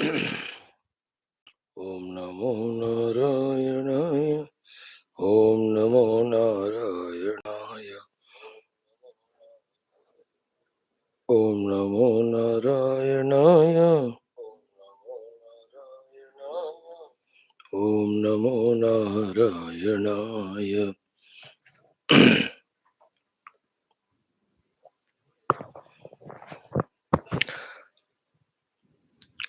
Om Namo Narayanaaya. Om Namo Narayanaaya. Om Namo Narayanaaya. Om Namo Narayanaaya.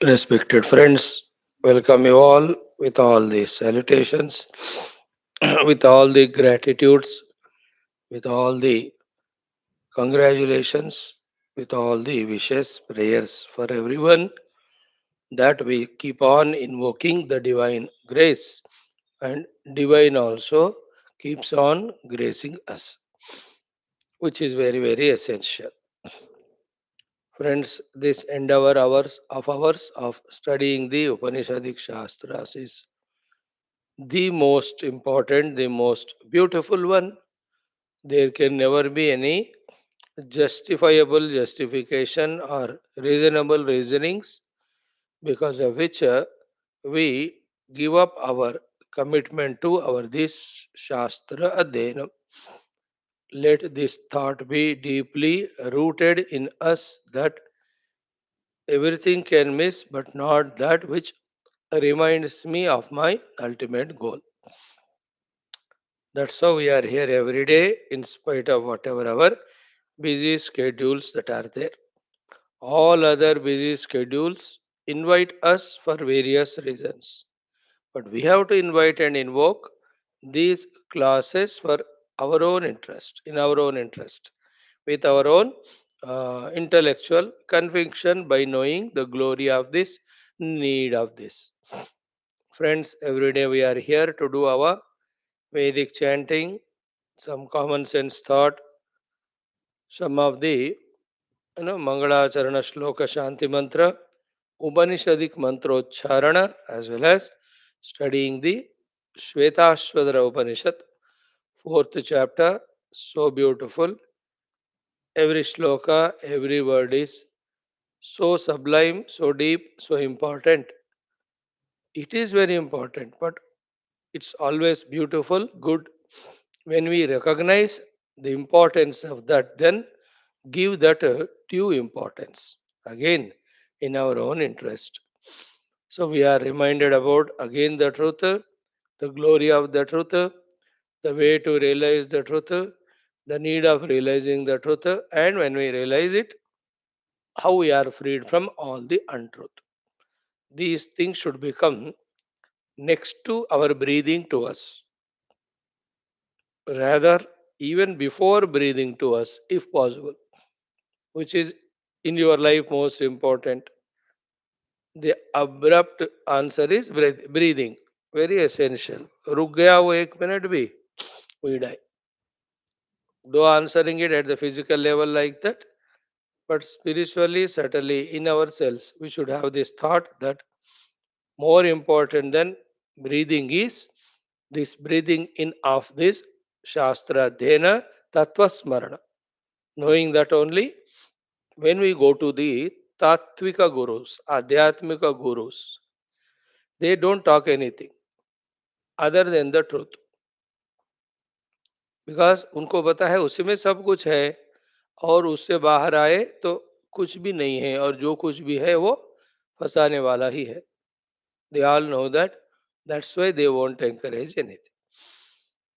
Respected friends, welcome you all with all the salutations, with all the gratitudes, with all the congratulations, with all the wishes, prayers for everyone, that we keep on invoking the divine grace, and divine also keeps on gracing us, which is very, very essential. Friends, this endeavor hours of studying the Upanishadic Shastras is the most important, the most beautiful one. There can never be any justifiable justification or reasonable reasonings because of which we give up our commitment to our this Shastra Adhyayana. Let this thought be deeply rooted in us that everything can miss, but not that which reminds me of my ultimate goal. That's how we are here every day, in spite of whatever our busy schedules that are there. All other busy schedules invite us for various reasons. But we have to invite and invoke these classes for our own interest, in our own interest, with our own intellectual conviction by knowing the glory of this, need of this. Friends, every day we are here to do our Vedic chanting, some common sense thought, some of the Mangalacharana Shloka Shanti Mantra, Upanishadic Mantrocharana, as well as studying the Shwethashwathara Upanishad, fourth chapter. So beautiful. Every shloka, every word is so sublime, so deep, so important. It is very important, but it's always beautiful, good. When we recognize the importance of that, then give that a due importance. Again, in our own interest. So we are reminded about again the truth, the glory of the truth, the way to realize the truth, the need of realizing the truth, and when we realize it, how we are freed from all the untruth. These things should become next to our breathing to us, rather, even before breathing to us, if possible, which is in your life most important. The abrupt answer is breathing, very essential. रुक गया वो 1 minute भी, we die. Though answering it at the physical level like that, but spiritually, certainly in ourselves, we should have this thought that more important than breathing is this breathing in of this Shastra Dhyana Tattva Smarana. Knowing that only when we go to the Tattvika Gurus, Adhyatmika Gurus, they don't talk anything other than the truth. Because उनको पता है उसी में सब कुछ है और उससे बाहर आए तो कुछ भी नहीं है और जो कुछ भी है वो फंसाने वाला ही है. They all know that. That's why they won't encourage anything.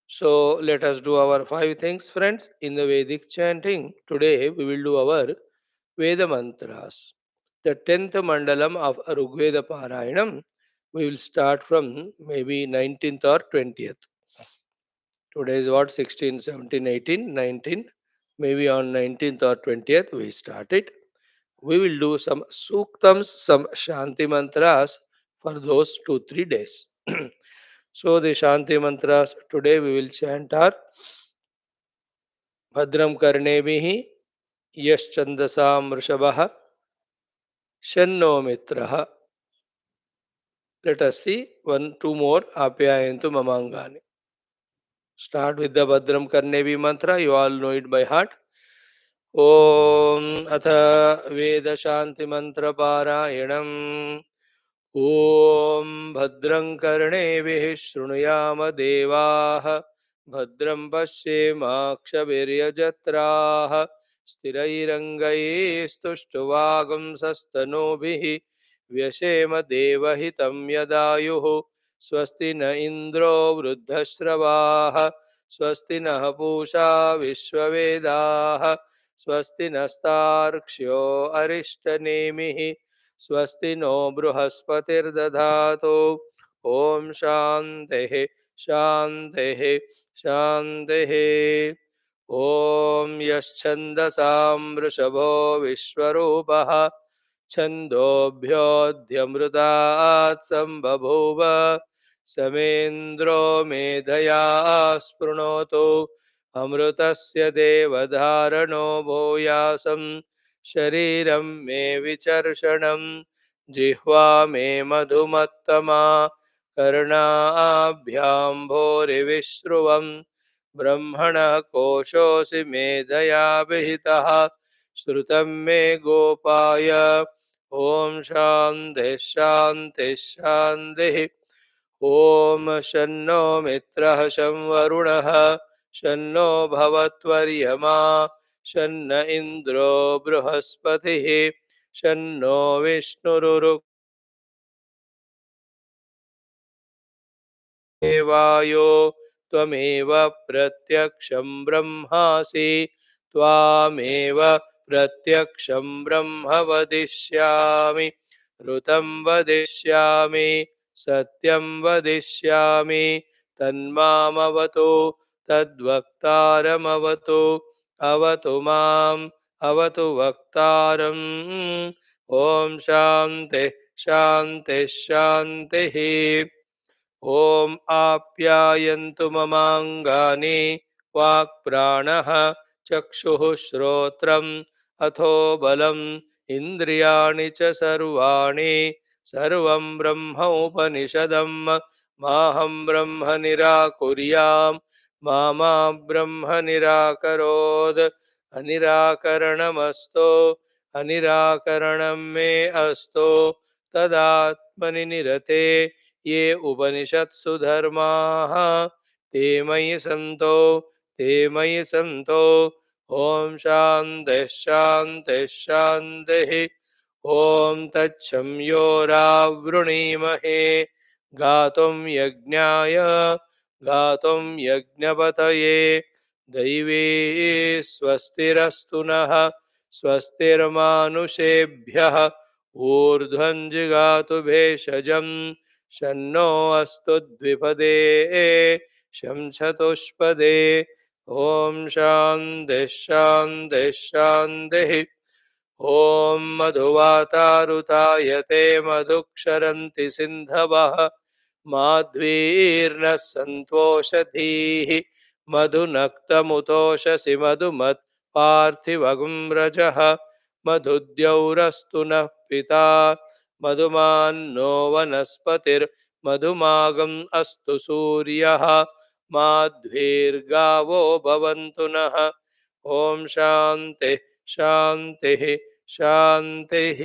So let us do our 5 things, friends, in the Vedic chanting. Today we will do our Veda mantras. The 10th mandalam of Rigveda Parayanam. We will start from maybe 19th or 20th. Today is what, 16, 17, 18, 19. Maybe on 19th or 20th we start it. We will do some suktams, some shanti mantras for those 2 3 days. So the shanti mantras today we will chant are Bhadram Karnebihi Yaschandasam Vrishabha Shanno Mitraha. Let us see one, two more Apyayantu Mamangani. Start with the Bhadram Karnebi mantra. You all know it by heart. ॐ अथ वेदशान्तिमन्त्रपारायणम् ॐ भद्रं कर्णेभिः शृणुयाम देवाः भद्रं पश्येमाक्षभिर्यजत्राः स्थिरैरङ्गैस्तुष्टुवागुंसस्तनूभिः व्यशेम देवहितं यदायुः स्वस्ति न इन्द्रो वृद्धश्रवाः स्वस्ति नः पूषा विश्ववेदाः स्वस्ति नस्तार्क्ष्यो अरिष्टनेमिः स्वस्ति नो बृहस्पतिर्दधातु ॐ शान्तिः शान्तिः शान्तिः ॐ यश्छन्दसां वृषभो विश्वरूपः छन्दोभ्योऽध्यमृतात् सम्बभूव समेन्द्रो मेधया स्पृणोतु अमृतस्य देवधारणो भूयासं शरीरं मे विचर्षणं जिह्वा मे मधुमत्तमा कर्णाभ्याम्भोरिविश्रुवम् ब्रह्मणः कोशोऽसि मेधया विहितः श्रुतं मे गोपाय ॐ शान्तिः शान्तिः शान्तिः ॐ शन्नो मित्रः शं वरुणः शन्नो भवत्वर्यमा शन्न इन्द्रो बृहस्पतिः शन्नो विष्णुरुरुक् देवायो त्वमेव प्रत्यक्षं ब्रह्मासि त्वामेव प्रत्यक्षं ब्रह्म वदिष्यामि ऋतं वदिष्यामि सत्यं वदिष्यामि तन्मामवतु तद्वक्तारमवतु अवतु माम् अवतु वक्तारम् ॐ शान्तिः शान्तिः शान्तिः ॐ आप्यायन्तु ममाङ्गानि वाक्प्राणः चक्षुः श्रोत्रम् अथो बलम् इन्द्रियाणि च सर्वाणि सर्वं ब्रह्म उपनिषदं माहं ब्रह्म निराकुर्याम् मा ब्रह्म निराकरोत् अनिराकरणमस्तु अनिराकरणं मे अस्तु तदात्मनि निरते ये उपनिषत्सु धर्माः ते मयि सन्तो ते मयि सन्तो ॐ शान्तिः शान्तिः शान्तिः ॐ तच्छं यो रावृणीमहे गातुं यज्ञाय गातुं यज्ञपतये दैवी स्वस्तिरस्तु नः स्वस्तिर्मानुषेभ्यः ऊर्ध्वं जिगातु भेषजम् शन्नो अस्तु द्विपदे शं चतुष्पदे ॐ शान्तिः शान्तिः शान्तिः ॐ मधुवातारुतायते मधुक्षरन्ति सिन्धवः माध्वीर्नः सन्तोषधीः मधुनक्तमुतोषसि मधुमत् पार्थिवगुं रजः मधुद्यौरस्तु नः पिता मधुमान्नो वनस्पतिर्मधुमागम् अस्तु सूर्यः माध्वीर्गावो भवन्तु नः ॐ शान्तिः शान्तिः शान्तिः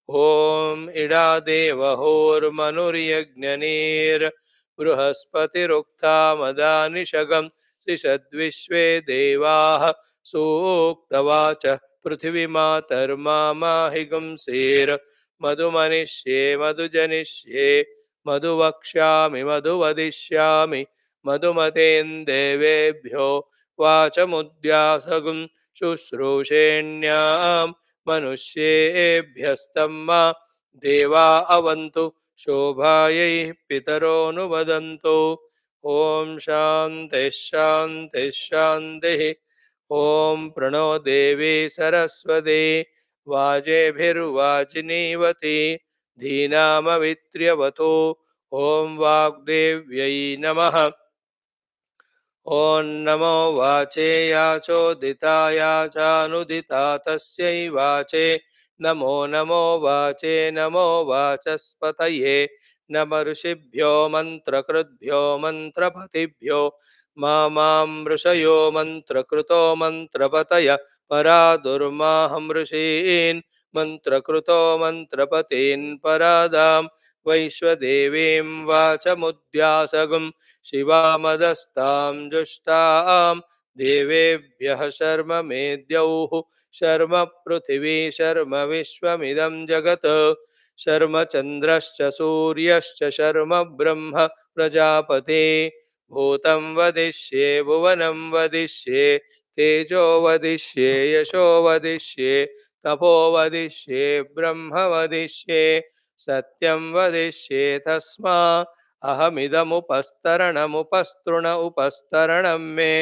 ॐ इडा देवहोर्मनुर्यज्ञनीर्बृहस्पतिरुक्तामदानिषगं सिषद्विश्वे देवाः सूक्तवाच पृथिवीमातर्मामाहिगुंसेर् मधुमनिष्ये मधुजनिष्ये मधुवक्ष्यामि मधुवदिष्यामि मधुमतेन्देवेभ्यो वाचमुद्यासगुं शुश्रूषेण्याम् मनुष्येभ्यस्तम्मा देवा अवन्तु शोभायै पितरोऽनुवदन्तु ॐ शान्तिः शान्तिः शान्तिः ॐ प्रणो देवी सरस्वती वाजेभिर्वाजिनीवती धीनामवित्र्यवतु ॐ वाग्देव्यै नमः ॐ नमो वाचे याचोदिताया चानुदिता तस्यै वाचे नमो नमो वाचे नमो वाचस्पतये नम ऋषिभ्यो मन्त्रकृद्भ्यो मन्त्रपतिभ्यो मां ऋषयो मन्त्रकृतो मन्त्रपतय परा दुर्माहं ऋषीन् मन्त्रकृतो मन्त्रपतेन् परादां वैश्वदेवीं वाचमुद्यासगं शिवामदस्तां जुष्टां देवेभ्यः शर्म मेद्यौः शर्म पृथिवी शर्म विश्वमिदं जगत् शर्म चन्द्रश्च सूर्यश्च शर्म ब्रह्म प्रजापते भूतं वदिष्ये भुवनं वदिष्ये तेजो वदिष्ये यशो वदिष्ये तपो वदिष्ये ब्रह्म वदिष्ये सत्यं वदिष्ये तस्मा अहमिदमुपस्तरणमुपस्तृण उपस्तरणं मे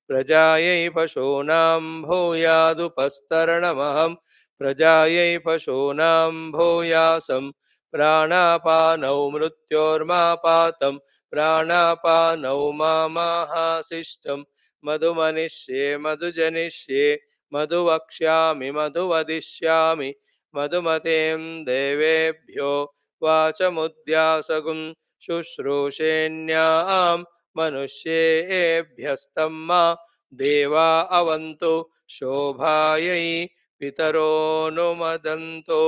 प्रजायै पशूनां भूयादुपस्तरणमहं प्रजायै पशूनां भूयासं प्राणापानौ मृत्योर्मापातं प्राणापानौ मामाहासिष्टं मधुमनिष्ये मधुजनिष्ये मधुवक्ष्यामि मधुवदिष्यामि मधुमतीं देवेभ्यो वाचमुद्यासगुं शुश्रूषेण्यां मनुष्येभ्यस्तम्मा देवा अवन्तु शोभायै पितरोऽनुमदन्तो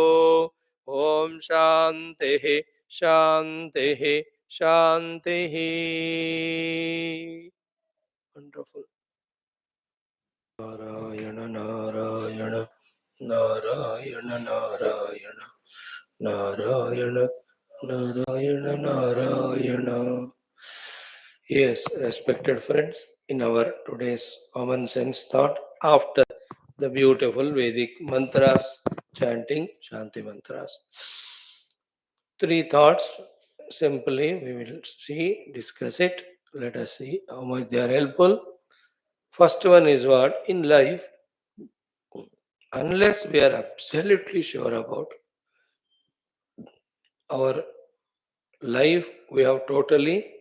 ॐ शान्तिः शान्तिः शान्तिः wonderful Narayan Narayan Narayan Narayan Narayan Narayan Narayan. Yes, respected friends, in our today's common sense thought, after the beautiful Vedic mantras, chanting Shanti mantras, three thoughts simply we will see, discuss it. Let us see how much they are helpful. First one is what? In life, unless we are absolutely sure about our life, we have totally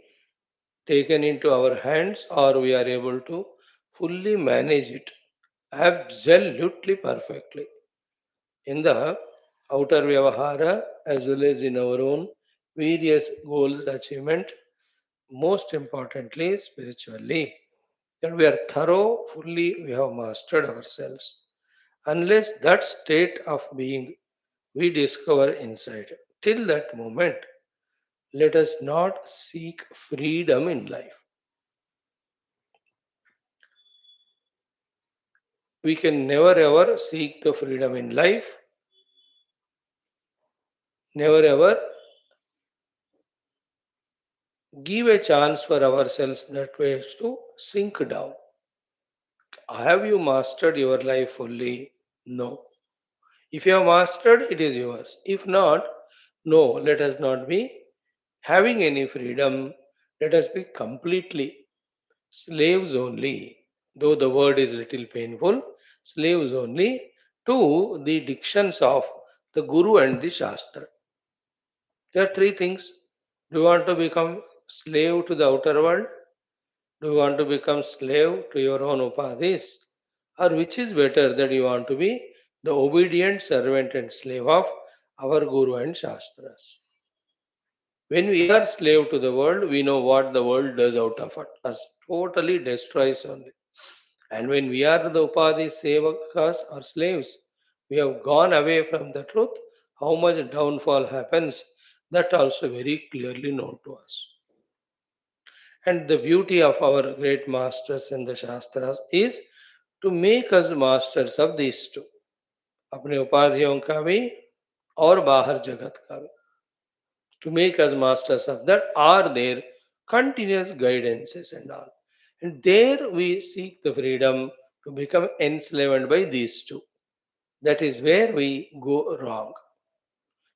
taken into our hands, or we are able to fully manage it absolutely perfectly in the outer vyavahara as well as in our own various goals achievement, most importantly spiritually, that we are thorough, fully we have mastered ourselves. Unless that state of being we discover inside, till that moment, let us not seek freedom in life. We can never ever seek the freedom in life, never ever give a chance for ourselves that way to sink down. Have you mastered your life fully? No. If you have mastered, it is yours. If not, no, let us not be having any freedom. Let us be completely slaves only. Though the word is little painful, slaves only to the dictions of the Guru and the Shastra. There are three things. Do you want to become slave to the outer world? Do you want to become slave to your own upadhis? Or which is better, that you want to be the obedient servant and slave of our Guru and Shastras? When we are slave to the world, we know what the world does out of us. Totally destroys only. And when we are the upadhi sevakas or slaves, we have gone away from the truth. How much downfall happens, that also very clearly known to us. And the beauty of our great masters in the Shastras is to make us masters of these two, अपने उपाधियों का भी और बाहर जगत का भी. To make us masters of that are their continuous guidances and all. And there we seek the freedom to become enslaved by these two. That is where we go wrong.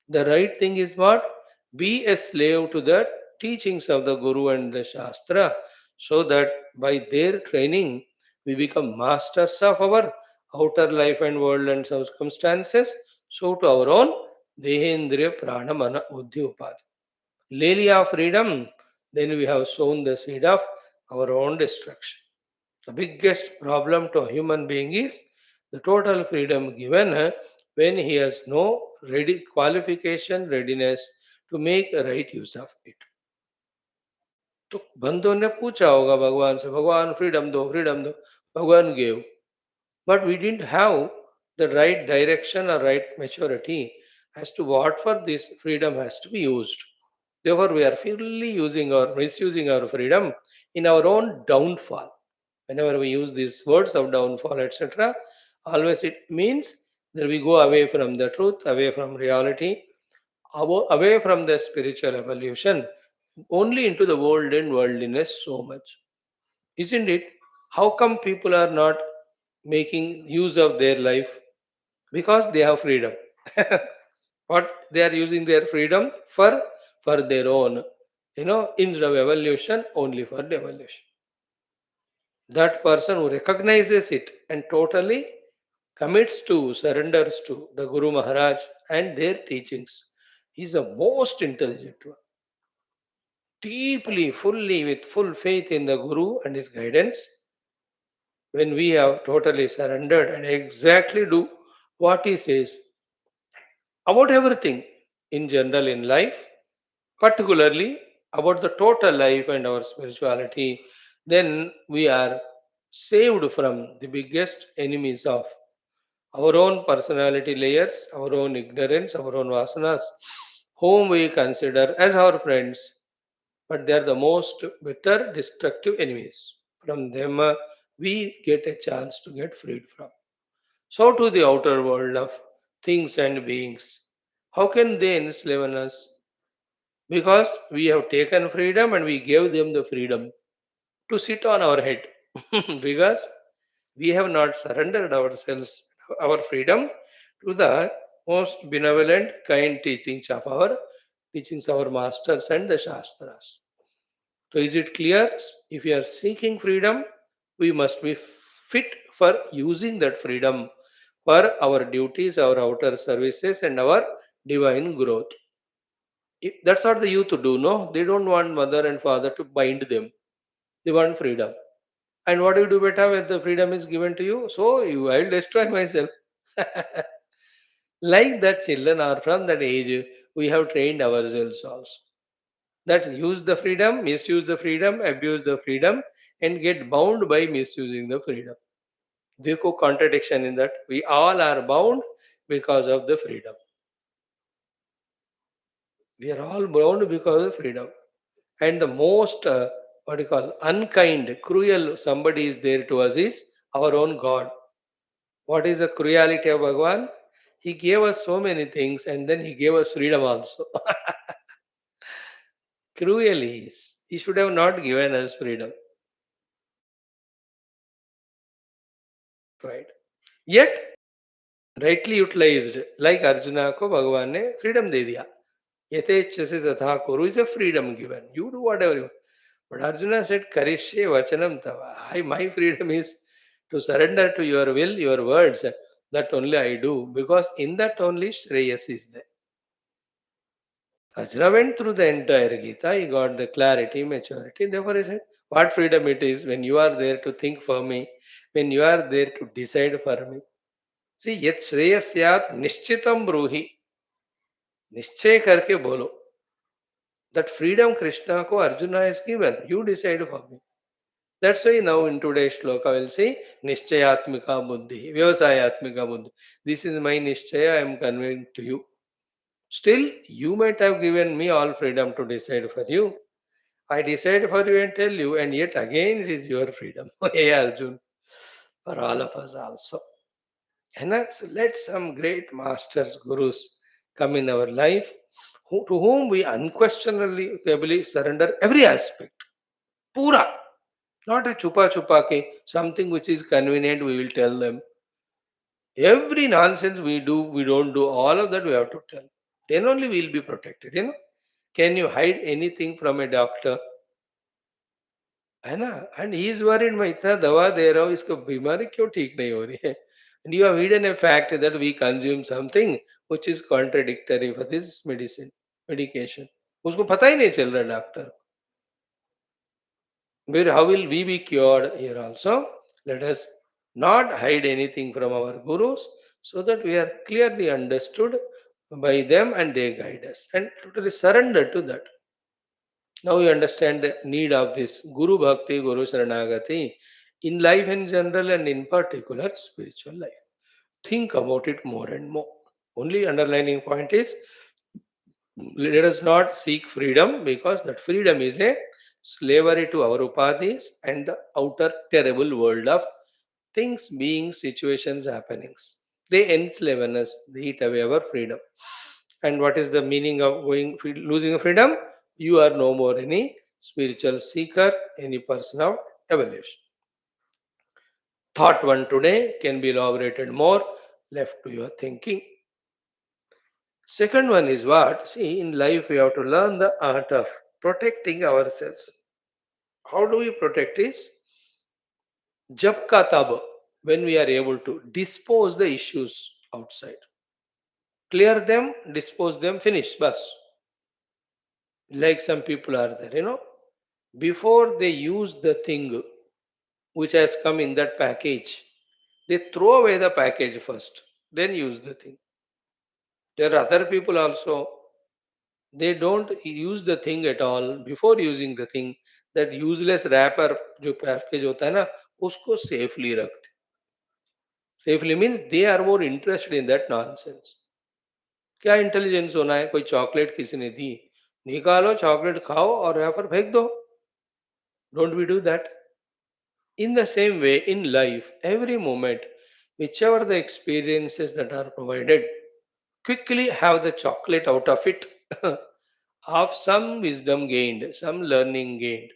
The right thing is what? Be a slave to the teachings of the Guru and the Shastra, so that by their training we become masters of our outer life and world and circumstances. So to our own Dehendriya Prana Mana Buddhi Upadhi. Lily of freedom, then we have sown the seed of our own destruction. The biggest problem to a human being is the total freedom given when he has no ready qualification, readiness to make a right use of it. तो बंदों ने पूछा होगा भगवान से, भगवान freedom दो, भगवान gave, but we didn't have the right direction or right maturity as to what for this freedom has to be used. Therefore, we are fully using or misusing our freedom in our own downfall. Whenever we use these words of downfall, etc., always it means that we go away from the truth, away from reality, away from the spiritual evolution, only into the world and worldliness so much. Isn't it? How come people are not making use of their life? Because they have freedom. What they are using their freedom for their own, instead of evolution, only for the evolution. That person who recognizes it and totally commits to, surrenders to the Guru Maharaj and their teachings, is the most intelligent one. Deeply, fully, with full faith in the Guru and his guidance, when we have totally surrendered and exactly do what he says about everything in general in life, particularly about the total life and our spirituality, then we are saved from the biggest enemies of our own personality layers, our own ignorance, our own vasanas, whom we consider as our friends, but they are the most bitter, destructive enemies. From them, we get a chance to get freed from. So, to the outer world of things and beings, how can they enslave us? Because we have taken freedom and we gave them the freedom to sit on our head. Because we have not surrendered ourselves, our freedom, to the most benevolent, kind teachings of our masters and the Shastras. So, is it clear? If we are seeking freedom, we must be fit for using that freedom for our duties, our outer services, and our divine growth. That's what the youth do, no? They don't want mother and father to bind them. They want freedom. And what do you do, beta, when the freedom is given to you? So you, I'll destroy myself. Like that, children are from that age, we have trained ourselves also. That use the freedom, misuse the freedom, abuse the freedom, and get bound by misusing the freedom. Dekho contradiction in that. We all are bound because of the freedom. We are all bound because of freedom. And the most, what do you call, unkind, cruel somebody is there to us is our own God. What is the cruelty of Bhagwan? He gave us so many things and then he gave us freedom also. Cruel he is. He should have not given us freedom. Right. Yet, rightly utilized, like Arjuna ko Bhagwan ne freedom de diya. Yatechasi tatha kuru is a freedom given. You do whatever you. But Arjuna said, Karishye vachanam tava. My freedom is to surrender to your will, your words. That only I do. Because in that only Shreyas is there. Arjuna went through the entire Gita. He got the clarity, maturity. Therefore, he said, what freedom it is when you are there to think for me, when you are there to decide for me. See, yet Shreyasyat nishchitam bruhi. निश्चय करके बोलो. That freedom Krishna ko Arjuna has given. You decide for me. That's why now in today's shloka I will say Nishchayatmika Buddhi, Vyavasayatmika Buddhi. This is my Nishchaya, I am conveying to you. Still, you might have given me all freedom to decide for you. I decide for you and tell you, and yet again it is your freedom. Hey Arjun, for all of us also. Hence, let some great masters, gurus come in our life to whom we unquestionably surrender every aspect. Pura. Not a chupa chupa ke, something which is convenient, we will tell them. Every nonsense we don't do, all of that we have to tell. Then only we will be protected. Can you hide anything from a doctor? है ना? And he is worried मैं इतना दवा दे रहा हूँ इसको बीमारी क्यों ठीक नहीं हो रही है? And you have hidden a fact that we consume something which is contradictory for this medication. उसको पता ही नहीं चल रहा doctor. Where how will we be cured here also? Let us not hide anything from our gurus so that we are clearly understood by them and they guide us and totally surrender to that. Now you understand the need of this Guru Bhakti, Guru Saranagati in life in general and in particular spiritual life. Think about it more and more. Only underlining point is, let us not seek freedom, because that freedom is a slavery to our upadhis and the outer terrible world of things, beings, situations, happenings. They enslave us, they eat away our freedom. And what is the meaning of losing freedom? You are no more any spiritual seeker, any person of evolution. Thought one today can be elaborated more, left to your thinking. Second one is what? See, in life we have to learn the art of protecting ourselves. How do we protect is jab ka tab, when we are able to dispose the issues outside. Clear them, dispose them, finish, bus. Like some people are there, before they use the thing which has come in that package, they throw away the package first, then use the thing. There are other people also, they don't use the thing at all. Before using the thing, that useless wrapper जो package होता है ना, उसको safely रखते. Safely means they are more interested in that nonsense. क्या intelligence होना है? कोई चॉकलेट किसी ने दी, निकालो चॉकलेट खाओ और रैपर फेंक दो. Don't we do that? In the same way, in life, every moment, whichever the experiences that are provided, quickly have the chocolate out of it. Have some wisdom gained, some learning gained.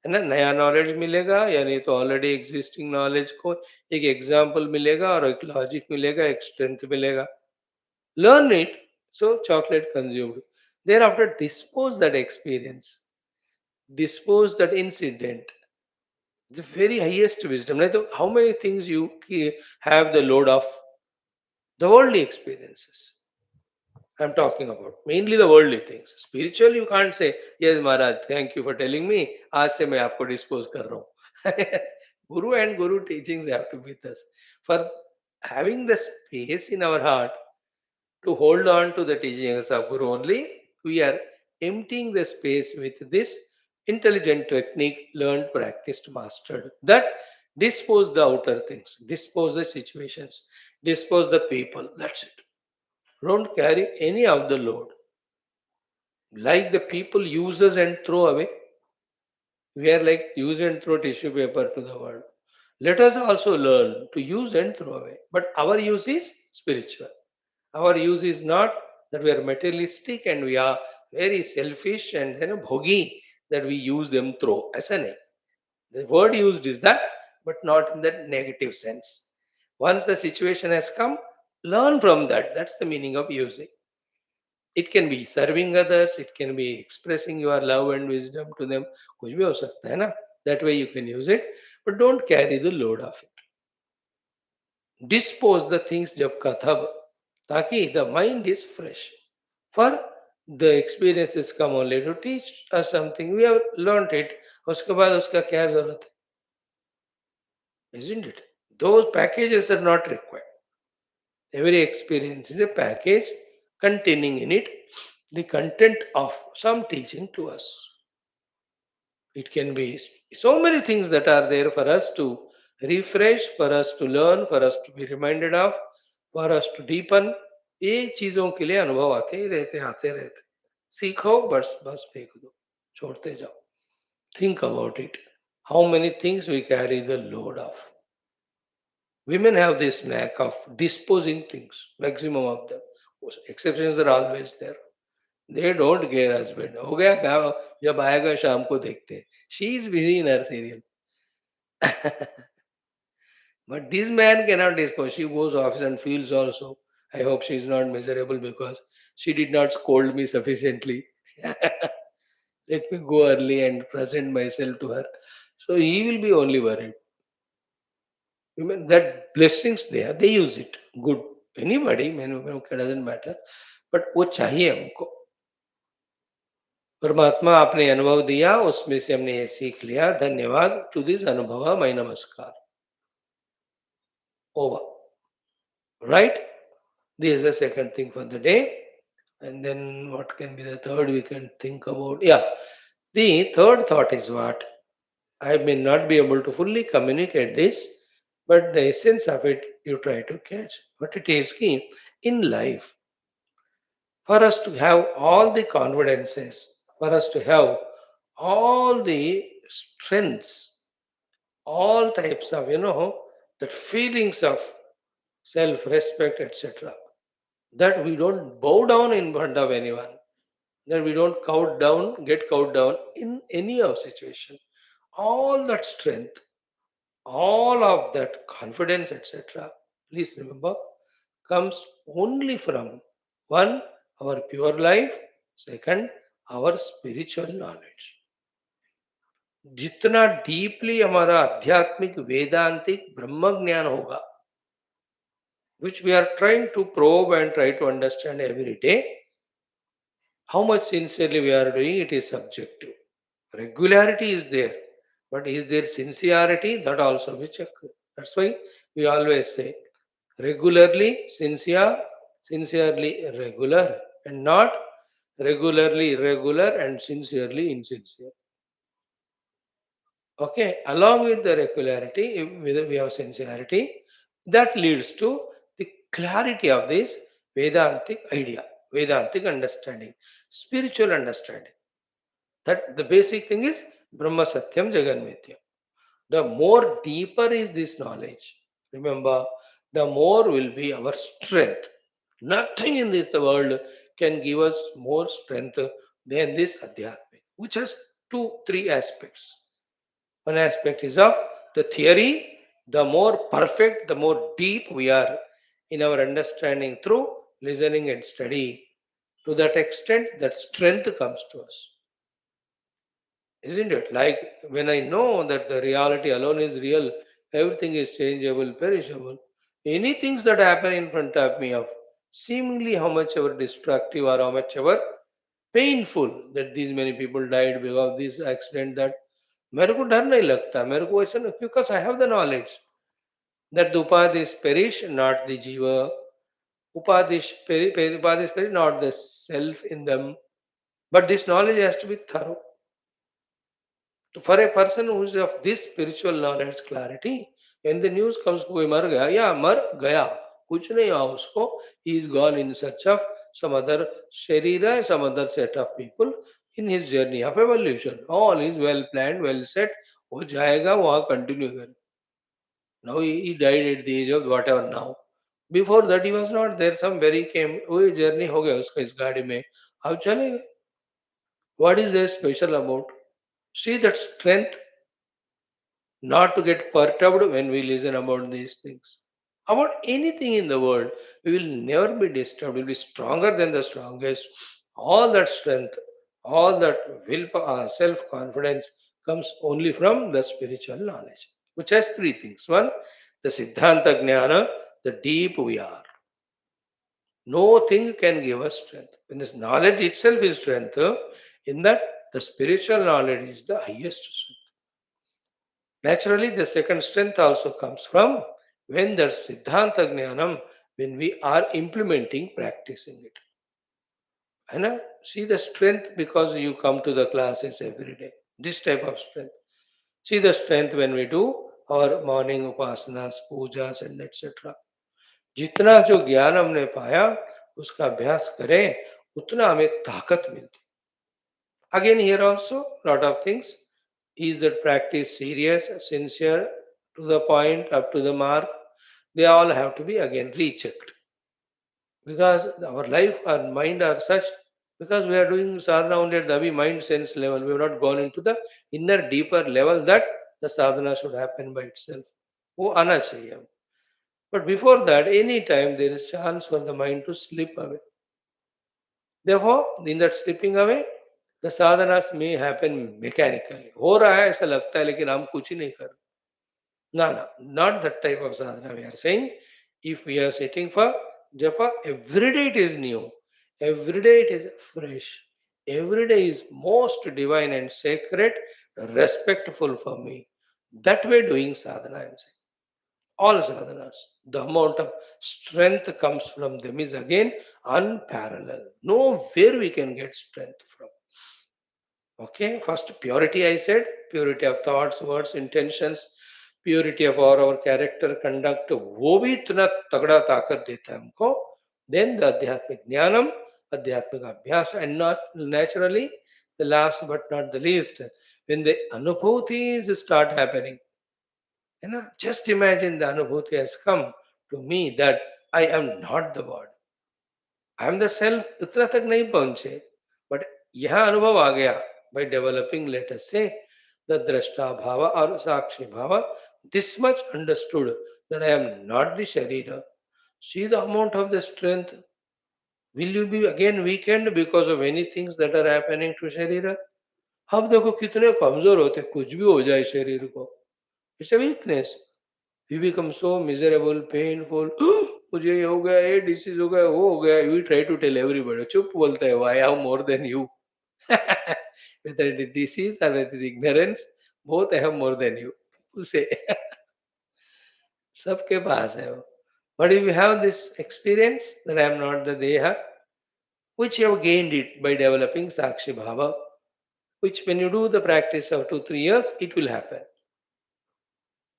है ना, नया knowledge मिलेगा, यानी तो already existing knowledge को एक example मिलेगा और एक लॉजिक मिलेगा, एक स्ट्रेंथ मिलेगा. Learn it, so chocolate consumed. Thereafter, dispose that experience, dispose that incident. The very highest wisdom. Right? So how many things you have the load of? The worldly experiences. I'm talking about mainly the worldly things. Spiritual, you can't say, yes, Maharaj, thank you for telling me. आज से मैं आपको dispose कर रहा हूँ. Guru and Guru teachings have to be with us. For having the space in our heart to hold on to the teachings of Guru only, we are emptying the space with this intelligent technique, learned, practiced, mastered. That dispose the outer things, dispose the situations, dispose the people. That's it. Don't carry any of the load. Like the people uses and throw away, we are like use and throw tissue paper to the world. Let us also learn to use and throw away. But our use is spiritual. Our use is not that we are materialistic and we are very selfish and then bhogi, that we use them throw. As a the word used is that, but not in that negative sense. Once the situation has come, learn from that. That's the meaning of using. It can be serving others, it can be expressing your love and wisdom to them. कुछ भी हो सकता है ना? That way you can use it, but don't carry the load of it. Dispose the things जब का तब, ताकि the mind is fresh. For the experiences come only to teach us something. We have learned it. उसके बाद उसका क्या जरूरत है? Isn't it? Those packages are not required. Every experience is a package containing in it the content of some teaching to us. It can be so many things that are there for us to refresh, for us to learn, for us to be reminded of, for us to deepen. ये चीजों के लिए अनुभव आते रहते. सीखो, बस बस फेंक दो, छोड़ते जाओ. Think about it. How many things we carry the load of. Women have this knack of disposing things, maximum of them. Exceptions are always there. They don't care husband. हो गया काम, जब आएगा शाम को देखते हैं. She is busy in her serial. But this man cannot dispose. She goes office and feels also. I hope she is not miserable because she did not scold me sufficiently. Let me go early and present myself to her. So he will be only worried. Women, that blessings they use it. Good. Anybody, man, woman, doesn't matter. But वो चाहिए हमको. परमात्मा आपने अनुभव दिया, उसमें से हमने ये सीख लिया. धन्यवाद. टू दिस अनुभव my नमस्कार. Over. Right? This is the second thing for the day. And then what can be the third we can think about? Yeah. The third thought is what? I may not be able to fully communicate this, but the essence of it you try to catch. But it is key in life for us to have all the confidences, for us to have all the strengths, all types of, that feelings of self respect, etc. That we don't bow down in front of anyone, that we don't get cowed down in any of situation. All that strength, all of that confidence, etc. Please remember, comes only from one, our pure life, second, our spiritual knowledge. जितना deeply हमारा आध्यात्मिक वेदांतिक ब्रह्म ज्ञान होगा, which we are trying to probe and try to understand every day, how much sincerely we are doing it is subjective. Regularity is there, but is there sincerity? That also we check. That's why we always say regularly sincere, sincerely regular, and not regularly irregular and sincerely insincere. Okay, along with the regularity, if we have sincerity, that leads to the clarity of this Vedantic idea, Vedantic understanding, spiritual understanding. That the basic thing is Brahma Satyam Jagan Mithya. The more deeper is this knowledge, remember, the more will be our strength. Nothing in this world can give us more strength than this Adhyatmic, which has two, three aspects. One aspect is of the theory. The more perfect, the more deep we are in our understanding through listening and study. To that extent, that strength comes to us. Isn't it? Like when I know that the reality alone is real, everything is changeable, perishable. Any things that happen in front of me of seemingly how much ever destructive or how much ever painful that these many people died because of this accident, that मेरे को डर नहीं लगता, मेरे को ऐसा नहीं, because I have the knowledge that the upadis perish, not the jiva. Upadis perish, not the self in them. But this knowledge has to be thorough. For a person who is of this spiritual knowledge clarity, when the news comes, कोई मर गया या मर गया, कुछ नहीं हुआ उसको, he is gone in search of some other sharira, some other set of people in his journey of evolution. All is well planned, well set. वो जाएगा वहाँ continue कर. Now he died at the age of whatever now. Before that he was not there. Some very came. वो journey हो गया उसका इस गाड़ी में. अब चले गए. What is there special about? See that strength not to get perturbed when we listen about these things. About anything in the world, we will never be disturbed. We will be stronger than the strongest. All that strength, all that will, self confidence comes only from the spiritual knowledge, which has three things. One, the Siddhanta Jnana, the deep we are. No thing can give us strength. When this knowledge itself is strength, in that the spiritual knowledge is the highest strength. Naturally, the second strength also comes from when that Siddhanta Jnanam, when we are implementing, practicing it. And see the strength because you come to the classes every day. This type of strength. See the strength when we do our morning upasanas, pujas and etc. जितना जो ज्ञान हमने पाया उसका अभ्यास करें उतना हमें ताकत मिलती. Again, here also, lot of things. Is that practice serious, sincere, to the point, up to the mark? They all have to be again rechecked. Because our life and mind are such, because we are doing sadhana only at the mind sense level. We have not gone into the inner, deeper level that the sadhana should happen by itself. वो आना चाहिए. But before that, any time there is chance for the mind to slip away. Therefore, in that slipping away, the sadhanas may happen mechanically. हो रहा है ऐसा लगता है लेकिन हम कुछ ही नहीं कर. No, no, not that type of sadhana. We are saying if we are sitting for japa, every day it is new, every day it is fresh, every day is most divine and sacred, respectful for me. That way doing sadhana, I am saying. All sadhanas, the amount of strength comes from them is again unparalleled. Nowhere we can get strength from. Okay, first purity I said, purity of thoughts, words, intentions, purity of our character conduct, वो भी इतना तगड़ा ताकत देता है हमको. Then the आध्यात्मिक ज्ञानम, आध्यात्मिक अभ्यास, and not naturally, the last but not the least, when the अनुभूतिज start happening, है ना, just imagine the अनुभूति has come to me that I am not the body, I am the self. उतना तक नहीं पहुंचे, बट यह अनुभव आ गया by developing, let us say, the drashta bhava or sakshi bhava. This much understood that I am not the sharira. See the amount of the strength. Will you be again weakened because of many things that are happening to sharira? हम देखो कितने कमजोर होते हैं, कुछ भी हो जाए शरीर को, it's a weakness. We become so miserable, painful. मुझे ये हो गया, ये डिसीज हो गया, वो हो गया. We try to tell everybody, चुप बोलते हैं, I have more than you. whether it is disease or it is ignorance, both I have more than you. People say, सबके पास है वो. But if you have this experience that I am not the Deha, which you have gained it by developing Sakshi Bhava, which when you do the practice of 2 3 years, it will happen.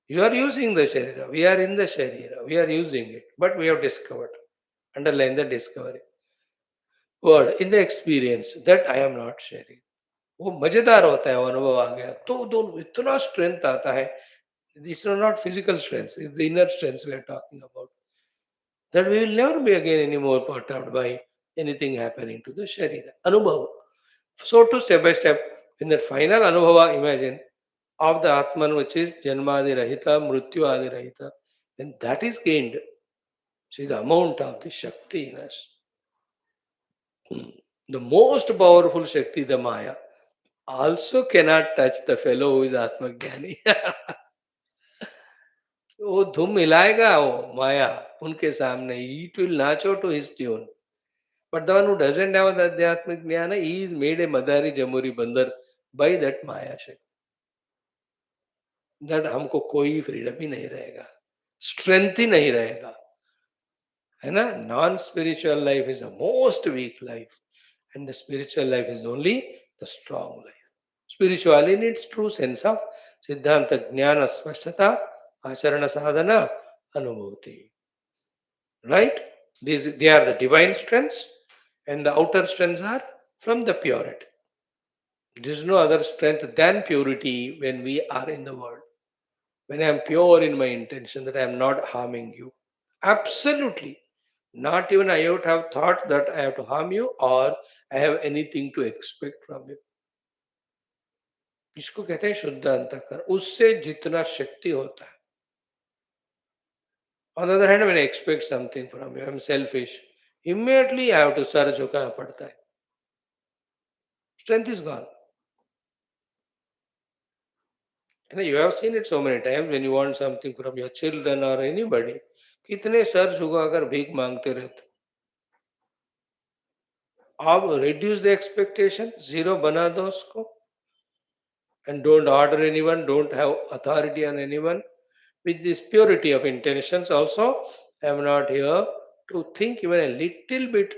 You are using the Sharira, we are in the Sharira, we are using it, but we have discovered, underline the discovery word in the experience that I am not sharing. वो मजेदार होता है, वो अनुभव आ गया तो दोनों इतना स्ट्रेंथ आता है. It's not physical strength, it's the inner strength we are talking about. That we will never be again anymore perturbed by anything happening to the Sharira. Anubhava. So to step by step, in that final Anubhava, imagine of the Atman, which is Janmadi Rahita, Mrityu Adi Rahita, then that is gained. See the amount of the Shakti in us. The most powerful Shakti, the Maya, also cannot touch the fellow who is Atmajnani. वो धूम मिलाएगा वो माया उनके सामने. It will nacho to his tune. But the one who doesn't have the Adhyatmic Jnana, he is made a Madari Jamuri Bandar by that Maya Shakti. That हमको कोई freedom ही नहीं रहेगा, strength ही नहीं रहेगा, है ना. Non spiritual life is a most weak life, and the spiritual life is only the strong life. Spirituality in its true sense of Siddhanta Jnana Spashtata Acharana Sadhana Anubhuti. Right? These they are the divine strengths, and the outer strengths are from the purity. There is no other strength than purity when we are in the world. When I am pure in my intention that I am not harming you. Absolutely. Not even I would have thought that I have to harm you or I have anything to expect from you. इसको कहते हैं शुद्ध अंतःकरण. उससे जितना शक्ति होता है. On the other hand, when I expect something from you, I am selfish. Immediately I have to सर झुकाना पड़ता है. Strength is gone. And you have seen it so many times when you want something from your children or anybody. कितने sir झुकाकर भीख मांगते रहते. आप reduce the expectation, zero बना दो उसको, and don't order anyone, don't have authority on anyone. With this purity of intentions also, I am not here to think even a little bit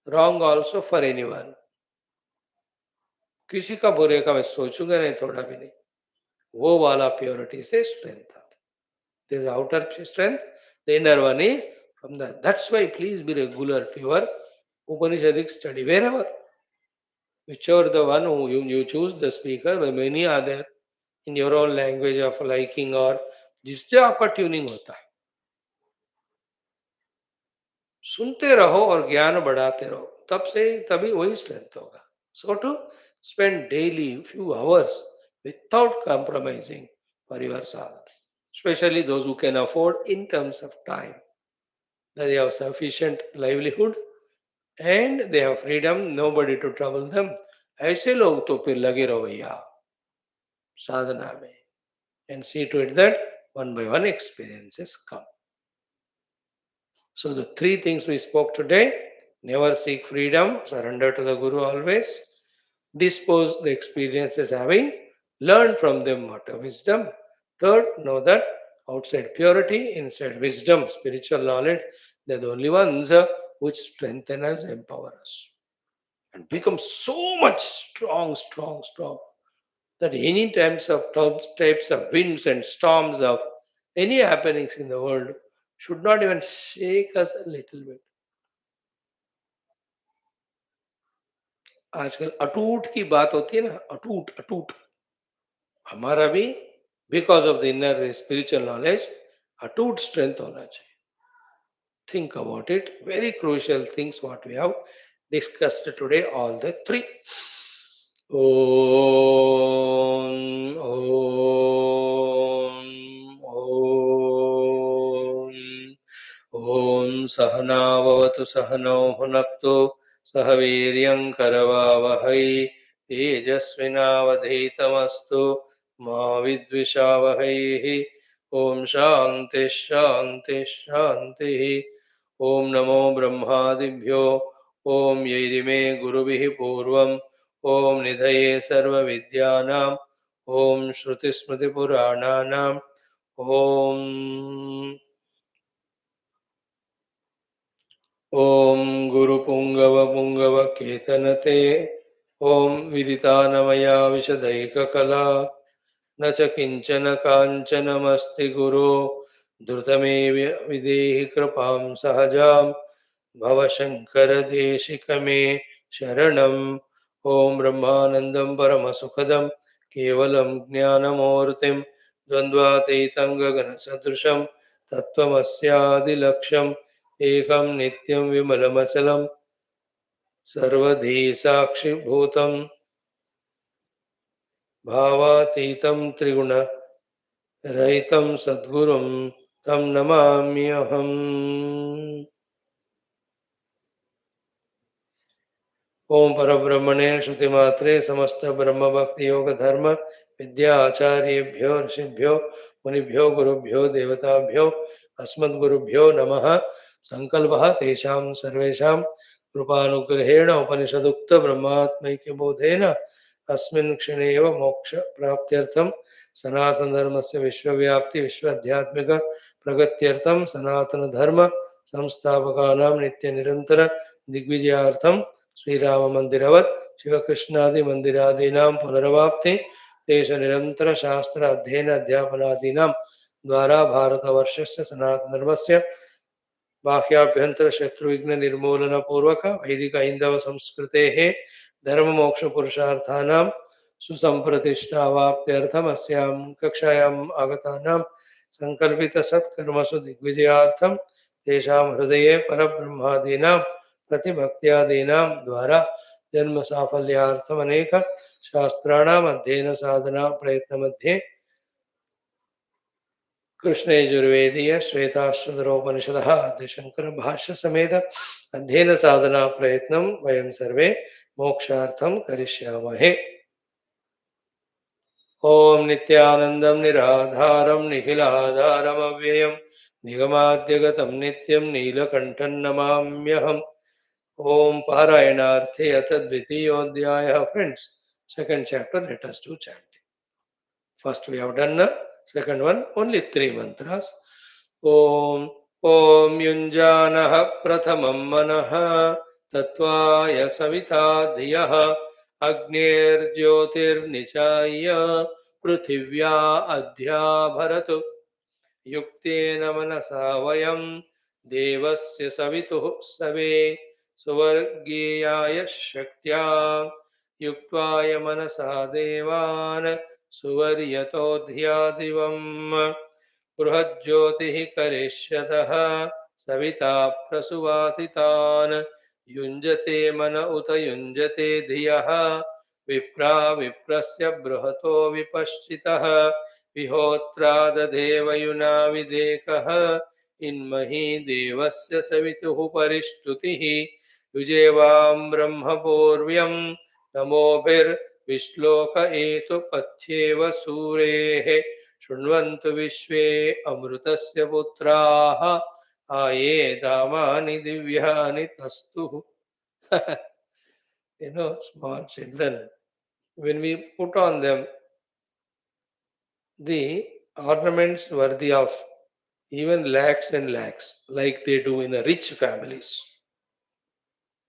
wrong also for anyone. किसी का बुरे का मैं सोचूंगा नहीं, थोड़ा भी नहीं. वो वाला प्योरिटी से स्ट्रेंथ आता. There is outer strength, the inner one is from the. That's why please be regular to your Upanishadic study wherever, whichever the one who you choose the speaker, but many are there in your own language of liking or जिससे आपका tuning होता है. सुनते रहो और ज्ञान बढ़ाते रहो, तब से तभी वही स्ट्रेंथ होगा. So to spend daily few hours without compromising for your sadhana, especially those who can afford in terms of time, that they have sufficient livelihood and they have freedom, nobody to trouble them. ऐसे लोग तो फिर लगे रहो भैया साधना में, and see to it that one by one experiences come. So the three things we spoke today: never seek freedom, surrender to the Guru always, dispose the experiences having, learn from them what of wisdom. Third, know that outside purity, inside wisdom, spiritual knowledge, they're the only ones which strengthen us, empower us, and become so much strong, strong, strong. that any types of winds and storms of any happenings in the world should not even shake us a little bit. आजकल अटूट की बात होती है ना, अटूट अटूट, हमारा भी because of the inner spiritual knowledge अटूट स्ट्रेंथ होना चाहिए. Think about it. Very crucial things what we have discussed today, all the three. Om, Om, Om. Om Sahana Vavatu Sahano Hunaktu Sahaviryam Karavavahai Tejasvinavadhitamastu Ma Vidvishavahai. Om Shanti Shanti Shanti. Om Namo Brahmadibhyo. Om Yairime Gurubihi Purvam. Om Nidhaye Sarva Vidyanam. Om Shruti Smriti Purananam. Om ॐ गुरुपुङ्गवपुङ्गवकेतनते ॐ विदितानमया विशदैककला न च किञ्चन काञ्चनमस्ति गुरो द्रुतमेव विदेहि कृपां सहजां भवशङ्करदेशिकमे शरणम्. ॐ ब्रह्मानन्दं परमसुखदं केवलं ज्ञानमूर्तिं द्वन्द्वातीतं गगनसदृशं तत्त्वमस्यादिलक्ष्यम् एकं नित्यं विमलमचलं सर्वधी साक्षिभूतं भावातीतं त्रिगुणरहितं सद्गुरुं तं नमाम्यहम्. ओम परब्रह्मणे श्रुतिमात्रे समस्त ब्रह्म भक्ति योग धर्म विद्या आचार्येभ्यो ऋषिभ्यो मुनिभ्यो गुरुभ्यो देवताभ्यो अस्मद्गुरुभ्यो नमः. संकल्पः तेषां सर्वेषां कृपानुग्रहेण उपनिषदुक्त ब्रह्मात्मैक्य बोधेन अस्मिन् क्षणे एव मोक्ष प्राप्त्यर्थं सनातन धर्मस्य विश्वव्याप्ति विश्वाध्यात्मिक प्रगत्यर्थं सनातन धर्म संस्थापकानां नित्य निरंतर दिग्विजयार्थं श्रीराम मंदिरवत् शिवकृष्णादि मंदिरादीनां पुनरवाप्ति देश निरंतर शास्त्र अध्ययन अध्यापनादीनां द्वारा भारतवर्षस्य सनातन धर्मस्य बाह्याभ्यंतर शत्रु विघ्न निर्मूलन पूर्वक वैदिक हिंदव संस्कृतेः धर्म मोक्ष पुरुषार्थानां सुसंप्रतिष्ठावाप्त्यर्थम अस्यां कक्षायाम् आगतानां संकल्पित सत्कर्मसु दिग्विजयार्थं तेषां हृदये परब्रह्मादीनां प्रतिभक्त्यादीनां द्वारा जन्म साफल्यार्थम अनेक शास्त्राणाम अध्ययन साधना प्रयत्न मध्ये कृष्ण यजुर्वेदीय श्वेताश्वतरोपनिषदः आद्य शंकर भाष्य समेत अध्ययन साधना प्रयत्नं वयं सर्वे मोक्षार्थं करिष्यामहे. ओम नित्यानन्दं निराधारं निखिलाधारम् अव्ययं निगमाद्यगतं नित्यं नीलकण्ठं नमाम्यहम्. ओम पारायणार्थे अथ द्वितीयोऽध्यायः. Friends, second chapter, let us do chant. First we have done the second one, only three mantras. Om Om Yunjanah Prathamam Manah Tattvaya Savita Dhiyah Agnir Jyotir Nichaya Prithivya Adhya Bharatu युक्तेन मनसा वयं देवस्य सवितुः सवे सुवर्गीयाय शक्त्या युक्त्वाय मनसा देवान् सुवर्यतो धिया दिवम् बृहज्योतिः करिष्यतः सविता प्रसुवातितान् युञ्जते मन उत युञ्जते धियः विप्रा विप्रस्य बृहतो विपश्चितः विहोत्रा दधेवयुना विदेकः इन्मही देवस्य सवितुः परिष्टुतिः युजेवां ब्रह्मपूर्व्यं नमोभिर्विश्लोक एतु पथ्येव सूरेः शृण्वन्तु विश्वे अमृतस्य पुत्राः आये धामानि दिव्यानि तस्तुः. Small children, when we put on them the ornaments worthy of even lakhs and lakhs, like they do in the rich families.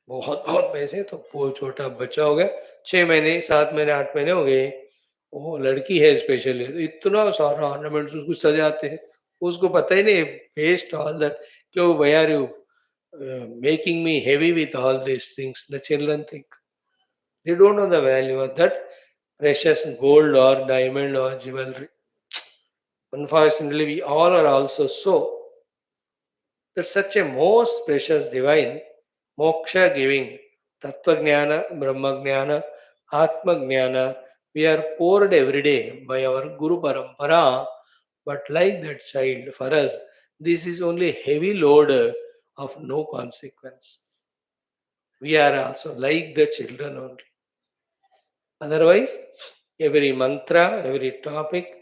बहुत बहुत पैसे तो वो छोटा बच्चा हो गया, 6 महीने 7 महीने 8 महीने हो गए, वो लड़की है स्पेशली, इतना सारा ऑर्नामेंट्स उसको सजाते हैं, उसको पता ही नहीं, वेस्ट ऑल दैट, क्यों why are you making me heavy with all these things, the children think. They don't know the value of that precious gold or diamond or jewelry. Unfortunately, we all are also so that such a most precious divine, moksha giving, tattva jnana, brahma jnana, atma jnana, we are poured every day by our Guru Parampara. But like that child, for us, this is only heavy load of no consequence. We are also like the children only. Otherwise, every mantra, every topic,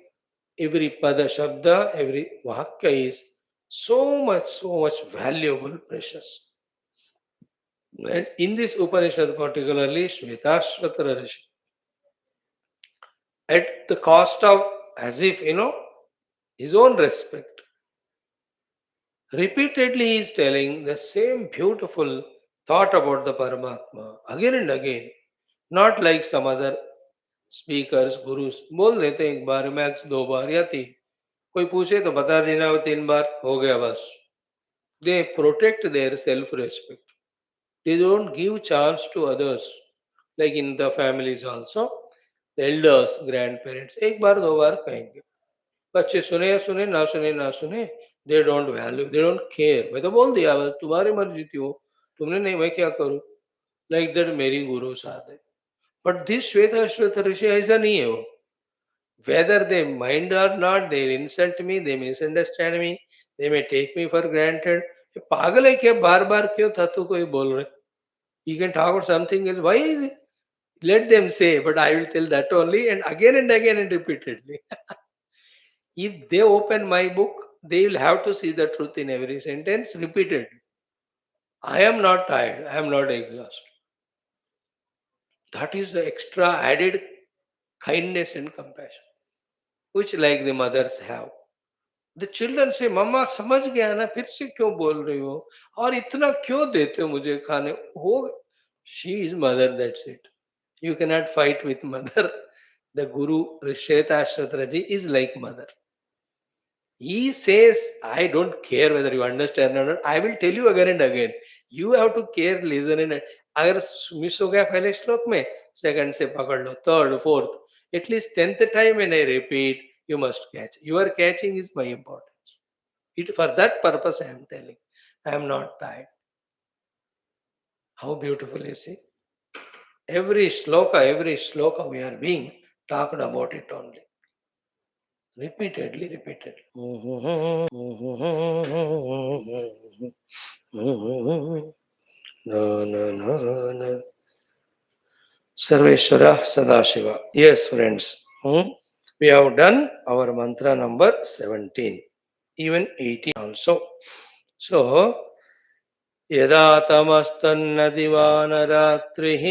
every pada shabda, every vakya is so much valuable, precious. And in this Upanishad, particularly Shwethashwathara Rishi, at the cost of, as if, his own respect, repeatedly he is telling the same beautiful thought about the Paramatma again and again, not like some other speakers gurus बोल देते हैं एक बार, max दो बार या तीन, कोई पूछे तो बता देना, वो तीन बार हो गया बस. They protect their self respect. They don't give chance to others, like in the families also, elders grandparents एक बार दो बार कहेंगे, बच्चे सुने या सुने ना सुने ना सुने, they don't value, they don't care. मैं तो बोल दिया बस, तुम्हारी मर्जी थी वो, तुमने नहीं, मैं क्या करूं, लाइक दैट मेरी गुरु साथ है. बट दिस श्वेत अश्वेत ऋषि ऐसा नहीं है वो. Whether they mind or not, they insult me, they misunderstand me, they may take me for granted. ये पागल है क्या, बार बार क्यों था तू कोई बोल रहे. You can talk about something else. Why is it? Let them say, but I will tell that only, and again and repeatedly. If they open my book, they will have to see the truth in every sentence repeated. I am not tired, I am not exhausted. That is the extra added kindness and compassion, which like the mothers have. The children से, मम्मा समझ गया ना, फिर से क्यों बोल रही हो, और इतना क्यों देते हो मुझे खाने, हो. She is mother, that's it. You can not fight with mother. The guru Shvetashvatara ji is like mother. He says, I don't care whether you understand or not. I will tell you again and again. You have to care, listen and अगर miss हो गया पहले श्लोक में, second से पकड़ लो, third fourth, at least tenth time when I repeat, you must catch. Your catching is my importance. It, for that purpose I am telling. I am not tired. How beautiful you see. Every shloka we are being talked about it only. Repeatedly, repeatedly. No, no, no, no. Sarveshwara Sadashiva. Yes, friends. We have done our mantra number 17, even 18 also. So, यदा तमस्तन्न दिवानरात्रिः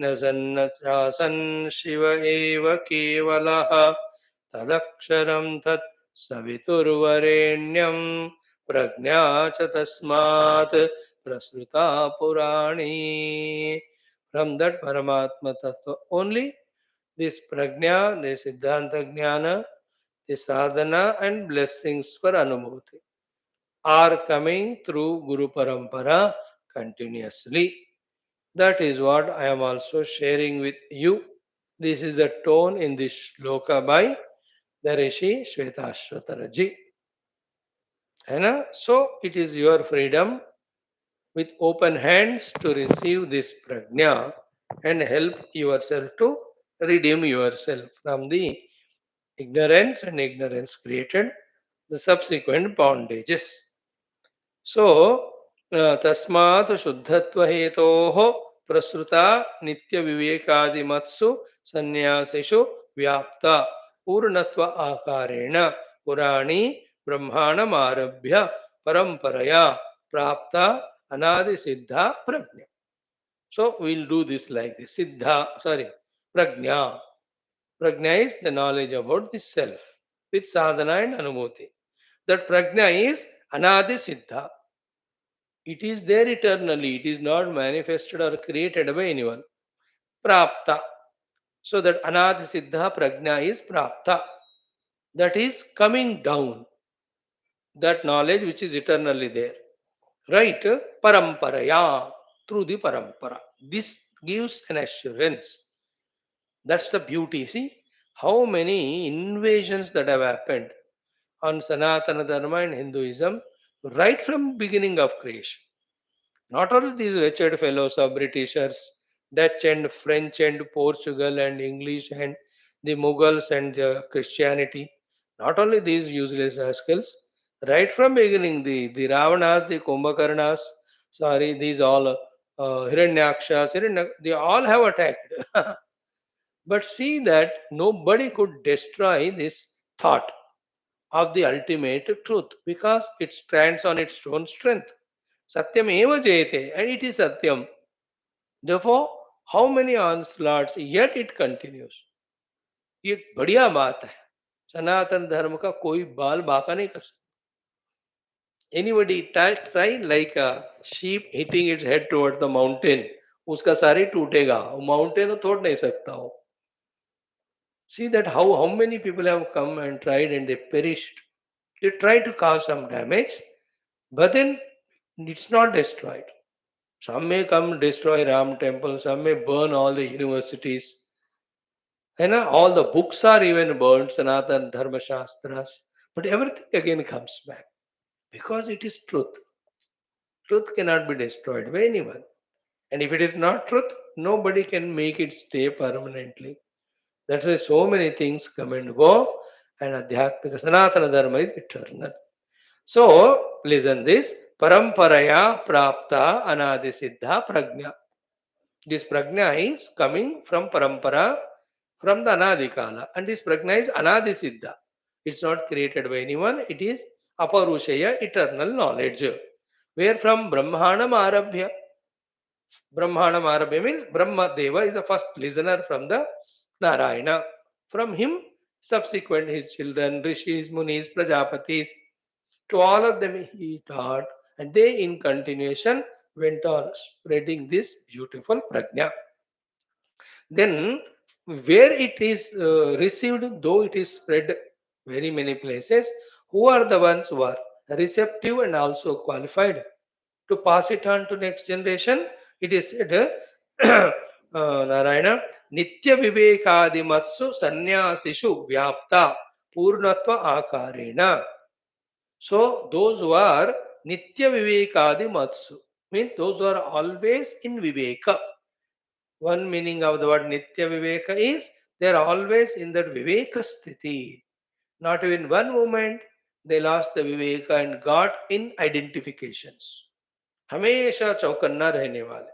न सन्नचासन् शिव एव केवलः तदक्षरं तत् सवितुर्वरेण्यं प्रज्ञा च तस्मात् प्रसृता पुराणी. From that Paramatma Tattva only, this prajna, the Siddhanta Jnana, the sadhana and blessings for Anubhuti are coming through Guru Parampara continuously. That is what I am also sharing with you. This is the tone in this shloka by the Rishi Shwethashwathara ji. है ना? So it is your freedom with open hands to receive this prajna and help yourself to redeem yourself from the ignorance created the subsequent bondages. So, तस्मात् शुद्धत्व हेतोः प्रसृता नित्य विवेकादिमत्सु संन्यासिषु व्याप्ता पूर्णत्व आकारेण पुराणी ब्रह्मांडमारभ्य परंपरया प्राप्ता अनादि सिद्धा प्रज्ञा. So we'll do this like this. Prajna. Prajna is the knowledge about the self with sadhana and anumoti. That prajna is anadi siddha. It is there eternally. It is not manifested or created by anyone. Prapta. So that anadi siddha prajna is prapta, that is coming down, that knowledge which is eternally there, right? Paramparaya, through the parampara. This gives an assurance. That's the beauty. See how many invasions that have happened on Sanatana Dharma and Hinduism right from beginning of creation. Not only these wretched fellows of Britishers, Dutch and French and Portugal and English and the Mughals and the Christianity, not only these useless rascals, right from beginning the Ravanas, the Kumbhakarnas, sorry, these all Hiranyakshas, they all have attacked. But see that nobody could destroy this thought of the ultimate truth because it stands on its own strength. Satyam eva jayate, and it is Satyam. Therefore, how many onslaughts, yet it continues. ये एक बढ़िया बात है. सनातन धर्म का कोई बाल बाका नहीं कर सकता. Anybody try like a sheep hitting its head towards the mountain, उसका सारी टूटेगा. वो mountain को तोड़ नहीं सकता हो. See that how many people have come and tried and they perished. They try to cause some damage, but then it's not destroyed. Some may come destroy Ram temple, some may burn all the universities. And all the books are even burned, Sanatan Dharma Shastras. But everything again comes back because it is truth. Truth cannot be destroyed by anyone. And if it is not truth, nobody can make it stay permanently. That's why so many things come and go, and Adhyatmika Sanatana Dharma is eternal. So, listen this Paramparaya Prapta Anadi Siddha Prajna. This prajna is coming from parampara, from the anadikala, and this prajna is anadisiddha. It's not created by anyone, it is aparushaya, eternal knowledge. Where from Brahmanam Arabhya. Brahmanam Arabhya means Brahma Deva is the first listener from the Narayana. From him, subsequent his children, rishis, munis, prajapatis, to all of them he taught, and they in continuation went on spreading this beautiful prajna. Then where it is received, though it is spread very many places, who are the ones who are receptive and also qualified to pass it on to next generation? It is said, Narayana, Nitya Vivekadimatsu Sanyasishu Vyapta Purnatva Akarena. So those who are Nitya Vivekadimatsu means those who are always in Viveka. One meaning of the word Nitya Viveka is they are always in that Viveka sthiti. Not even one moment they lost the Viveka and got in identifications. हमेशा चौकन्ना रहने वाले.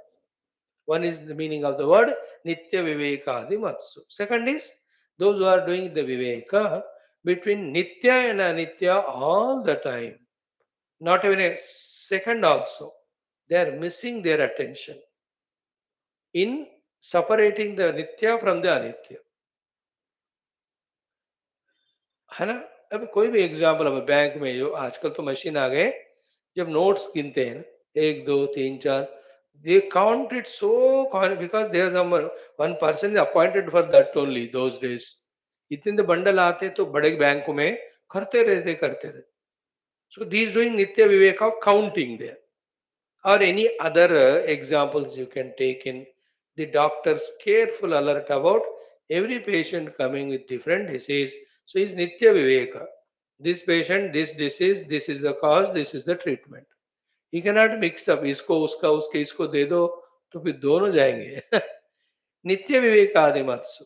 One is the meaning of the word Nitya Viveka Adimatsu. Second is those who are doing the Viveka between Nitya and Anitya all the time. Not even a second also. They are missing their attention in separating the Nitya from the Anitya. है ना. अब कोई भी example, अब bank में जो आजकल तो मशीन आ गए, जब नोट्स गिनते हैं एक दो तीन चार, they count it so because there some one person is appointed for that only those days. इतने तो बंडल आते तो बड़े बैंकों में करते रहते. सो these doing nitya viveka of counting there. Or any other examples you can take in the doctor's careful alert about every patient coming with different disease. So is Nitya Viveka. This patient, this disease, this is the cause, this is the treatment. He cannot mix up इसको उसका उसके इसको दे दो तो फिर दोनों जाएंगे. नित्य विवेकादिमत्सु.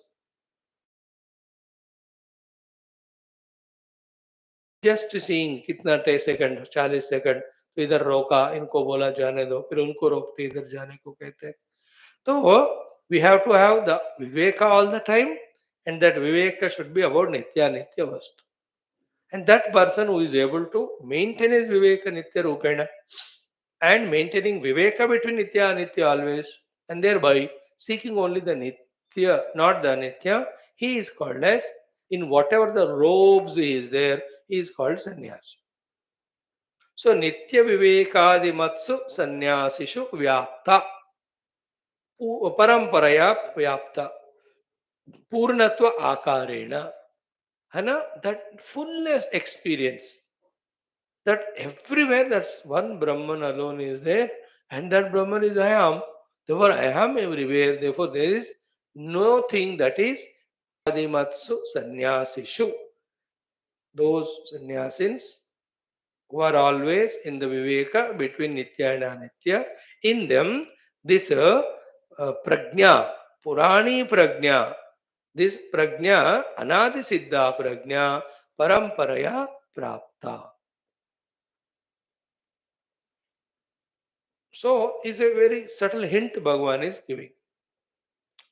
जस्ट सीइंग कितना सेकंड 40 सेकंड, तो इधर रोका, इनको बोला जाने दो, फिर उनको रोकते इधर जाने को कहते हैं. So we have to have the viveka all the time, and that viveka should be about nitya nitya vastu. And that person who is able to maintain his viveka nitya rupena and maintaining viveka between nitya and nitya always, and thereby seeking only the nitya, not the nitya, he is called as, in whatever the robes he is there, he is called sannyasi. So nitya vivekadimatsu sannyasishu vyapta. Paramparaya vyapta. पूर्णत्व आकारेण, है ना, that fullness experience, that everywhere that's one Brahman alone is there, and that Brahman is I am. Therefore, I am everywhere. Therefore, there is no thing that is Adimatsu Sannyasishu. Those sannyasins who are always in the Viveka between Nitya and Anitya, in them, this Prajna, Purani Prajna, this Prajna, Anadi Siddha Prajna, Paramparaya Prapta. So, is a very subtle hint Bhagavan is giving.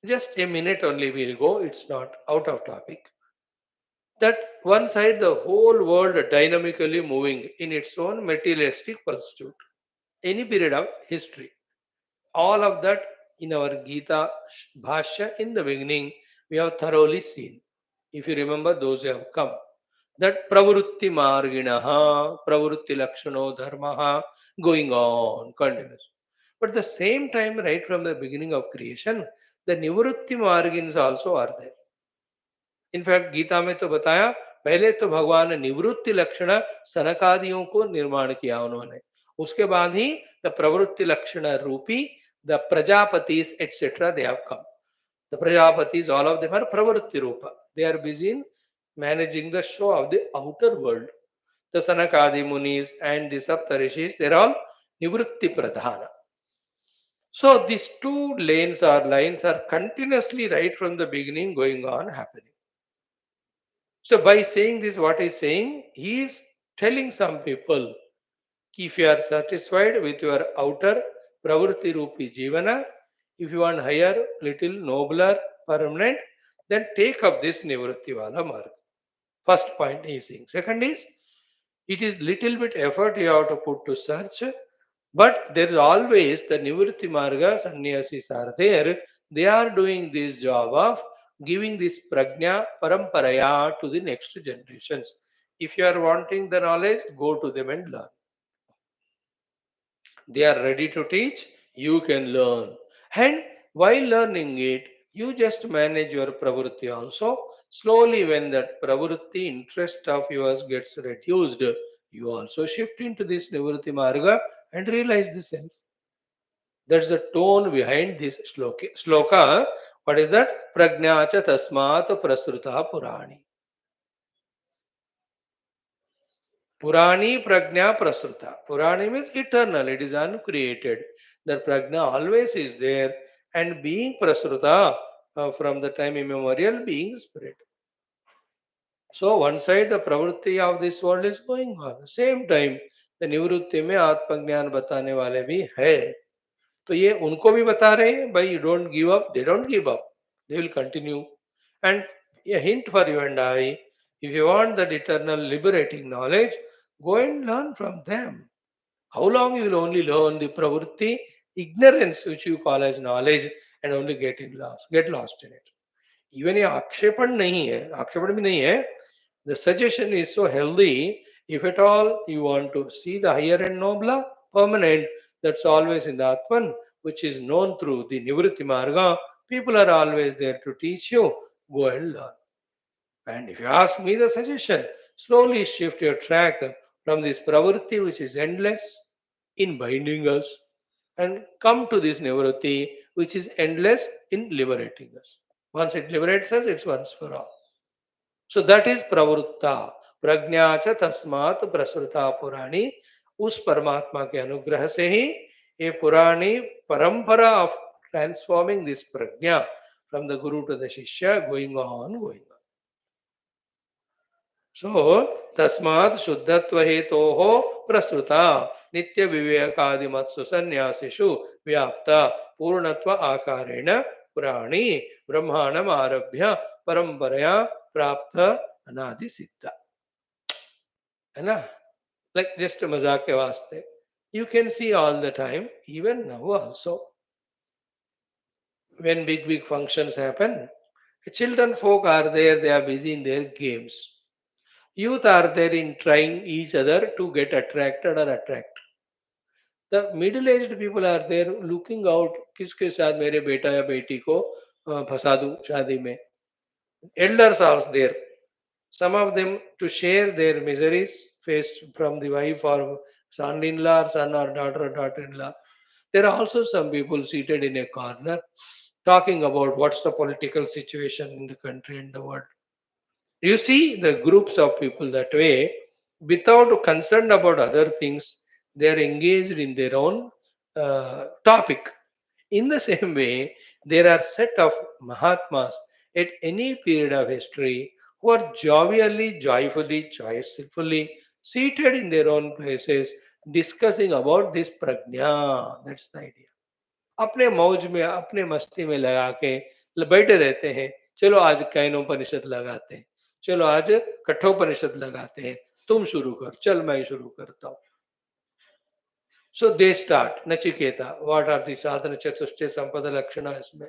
Just a minute only we'll go, it's not out of topic. That one side, the whole world dynamically moving in its own materialistic pursuit, any period of history. All of that in our Gita Bhashya in the beginning, we have thoroughly seen. If you remember, those who have come. That pravrutti marginaha, pravrutti lakshano dharmaha, going on, continuous. But at the same time, right from the beginning of creation, the nivrutti margins also are there. In fact Gita में तो बताया, पहले तो भगवान ने निवृत्ति लक्षण सनकादियों को निर्माण किया उन्होंने, उसके बाद ही the pravritti lakshana rupi the Prajapatis etcetera they have come. The Prajapatis all of them are pravritti rupa, they are busy in managing the show of the outer world. The Sanakadi munis and the Saptarishis, they are all nivritti pradhana. So these two lanes or lines are continuously right from the beginning going on happening. So by saying this, what he's saying, he is telling some people, if you are satisfied with your outer pravrutti rupi jivana, if you want higher, little nobler, permanent, then take up this nivrutti wala marg. First point he is saying. Second is, it is little bit effort you have to put to search, but there is always the nivrutti marga sannyasis are there. They are doing this job of giving this prajna paramparaya to the next generations. If you are wanting the knowledge, go to them and learn. They are ready to teach, you can learn. And while learning it, you just manage your pravrutti also. Slowly, when that pravrutti interest of yours gets reduced, you also shift into this nivrutti marga and realize the self. That's the tone behind this shloka. What is that? Prajnacha tasmat prasruta purani. Purani prajna prasruta. Purani means eternal, it is uncreated. That prajna always is there, and being prasruta from the time immemorial, being spirit. So one side the pravrutti of this world is going on. Same time the निवृत्ति में आत्मज्ञान बताने वाले भी है. तो ये उनको भी बता रहे हैं भाई, you don't give up, they don't give up, they will continue. And a hint for you and I, if you want that eternal liberating knowledge, go and learn from them. How long you will only learn the pravritti, ignorance which you call as knowledge, and only get lost in it. Even ये आक्षेपण नहीं है, आक्षेपण भी नहीं है. The suggestion is so healthy. If at all you want to see the higher and nobler, permanent, that's always in the Atman, which is known through the Nivritti Marga. People are always there to teach you. Go and learn. And if you ask me the suggestion, slowly shift your track from this pravritti, which is endless in binding us, and come to this nivritti, which is endless in liberating us. Once it liberates us, it's once for all. So that is pravrutta. प्रज्ञा च तस्मात् प्रसृता पुराणी. उस परमात्मा के अनुग्रह से ही ये पुरानी परंपरा of transforming this Pragya from the Guru to the शिष्य गोइंग ऑन गोइंग ऑन. सो तस्मात् शुद्धत्व हेतो हो प्रसृता नित्य विवेकादि मत्सु संन्यासिषु व्याप्ता पूर्णत्व आकारेण पुराणी ब्रह्मांडम आरभ्य परंपरया प्राप्त अनादि सिद्ध. है ना, like just मजाक के वास्ते, you can see all the time, even now also, when big functions happen, children folk are there, they are busy in their games. Youth are there in trying each other to get attracted or attract. The middle-aged people are there looking out, किसके साथ मेरे बेटा या बेटी को फंसा दूं शादी में. Elders are there. Some of them to share their miseries faced from the wife or son-in-law, son or daughter-in-law. There are also some people seated in a corner talking about what's the political situation in the country and the world. You see the groups of people that way, without concern about other things, they are engaged in their own topic. In the same way, there are set of Mahatmas at any period of history who are jovially, joyfully, joyfully seated in their own places discussing about this prajna. That's the idea. अपने मौज में अपने मस्ती में लगा के बैठे रहते हैं। चलो आज कैनोपनिषद लगाते हैं, चलो आज कठोपनिषद लगाते हैं, तुम शुरू कर, चल मैं शुरू करता हूँ. So they start Nachiketa. What are the sadhana chatushtya sampada lakshana isme?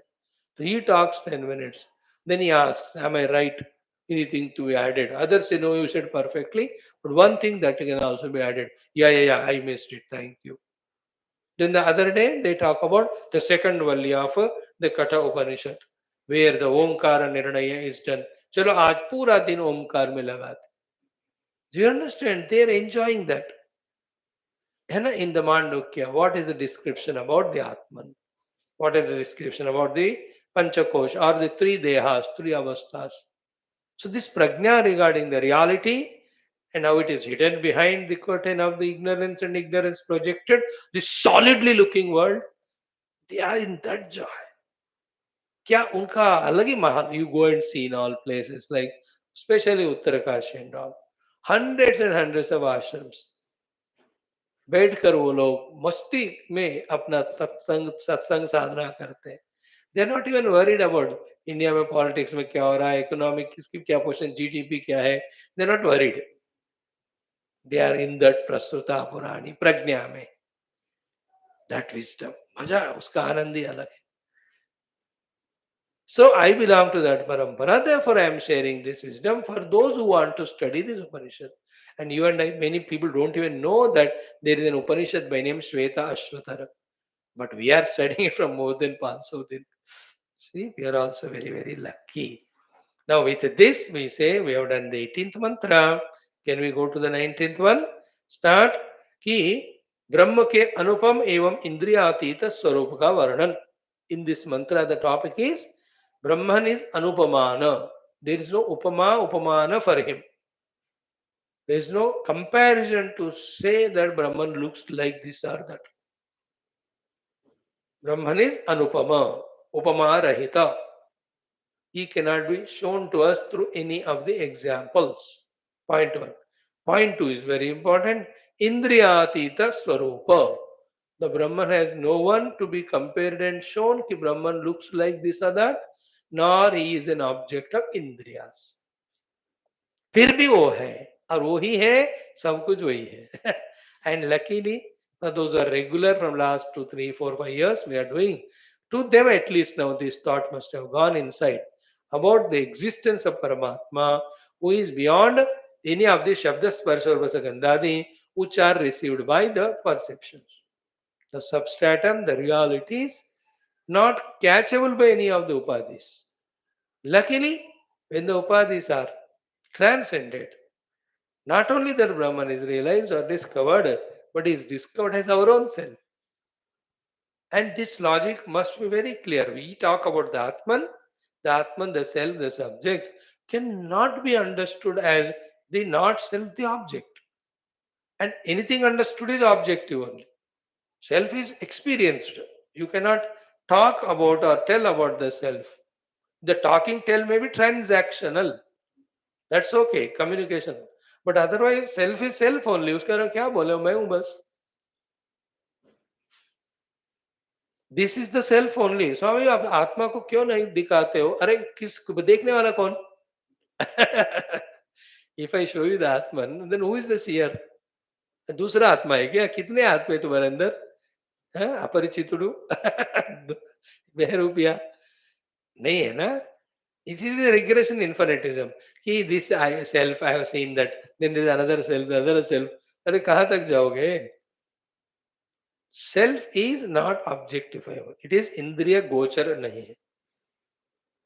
So he talks 10 minutes. Then he asks, am I right? Anything to be added? Others say, no, you said perfectly. But one thing that can also be added. Yeah, I missed it. Thank you. Then the other day, they talk about the second valli of the Katha Upanishad, where the Omkara Nirnaya is done. Chalo, aaj pura din Omkar mein lagate. Do you understand? They are enjoying that. In the Mandukya, what is the description about the Atman? What is the description about the Panchakosh or the three Dehas, three Avasthas? So this prajna regarding the reality and how it is hidden behind the curtain of the ignorance and ignorance projected, this solidly looking world, they are in that joy. क्या उनका अलग ही महान you go and see in all places like especially Uttaraकाशी and all hundreds of ashrams बैठकर वो लोग मस्ती में अपना सत्संग सत्संग साधना करते हैं. They are not even worried about India में पॉलिटिक्स में क्या हो रहा है, इकोनॉमिक किसकी क्या पोजीशन, जीडीपी क्या है. They are not worried. They are in that प्रस्तुता पुरानी प्रज्ञा में, दैट विजडम. मजा उसका आनंद ही अलग है. So I belong to that parampara. Therefore, I am sharing this wisdom for those who want to study this Upanishad. And you and I, many people don't even know that there is an Upanishad by name Shwethashwathara. But we are studying it from more than 500 din. See, we are also very lucky. Now, with this, we say we have done the 18th mantra. Can we go to the 19th one? Start. कि ब्रह्म के अनुपम एवं इंद्रियातीत स्वरूप का वर्णन. In this mantra, the topic is Brahman is anupamana. There is no upamana for him. There is no comparison to say that Brahman looks like this or that. Brahman is anupama, upama rahita. He cannot be shown to us through any of the examples. Point one. Point two is very important. Indriyatita swarupa. The Brahman has no one to be compared and shown कि Brahman looks like this or that, nor he is an object of Indriyas. फिर भी वो है और वो ही है, सब कुछ वही है. And luckily, those are regular from last 2, 3, 4, 5 years we are doing. To them at least now this thought must have gone inside about the existence of Paramatma who is beyond any of the Shabda Sparsha or Vasagandhadi which are received by the perceptions. The substratum, the realities, not catchable by any of the upadhis. Luckily, when the upadhis are transcended, not only that Brahman is realized or discovered, but is discovered as our own self. And this logic must be very clear. We talk about the Atman, the self, the subject, cannot be understood as the not self, the object. And anything understood is objective only. Self is experienced. You cannot talk about or tell about the self. The talking tell may be transactional. That's okay, communication. But otherwise, self is self only. उसका क्या बोले मैं हूँ बस. This is the self only. Swami आप आत्मा को क्यों नहीं दिखाते हो? अरे किस देखने वाला कौन? If I show you the atman then who is the seer? दूसरा आत्मा है क्या? कितने आत्मा है तुम्हारे अंदर? अपरिचितुडु. बहरूपिया नहीं है ना. It is a regression infinitism कि this I self I have seen that then there is another self. अरे कहाँ तक जाओगे? Self is not objectifiable. It is indriya gochar nahi hai.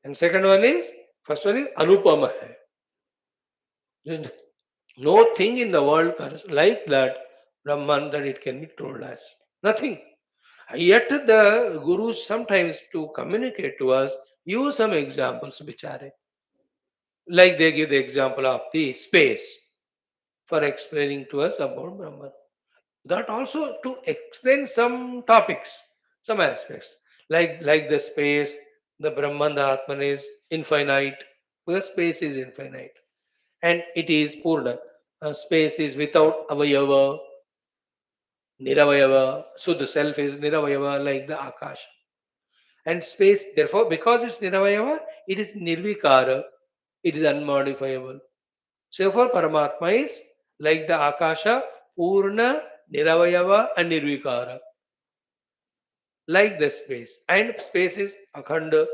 And second one is First one is Anupama hai. There's no thing in the world like that Brahman that it can be told as. Nothing. Yet the gurus sometimes to communicate to us use some examples, bichare. Like they give the example of the space for explaining to us about Brahman. That also to explain some topics, some aspects. Like the space, the Brahman, the Atman is infinite, because space is infinite. And it is Purna. Space is without avayava, niravayava. So the self is niravayava like the Akash. And space, therefore, because it's niravayava, it is nirvikara, it is unmodifiable. So therefore, Paramatma is like the Akasha, Purna, Niravayava, and Nirvikara, like the space. And space is Akhanda.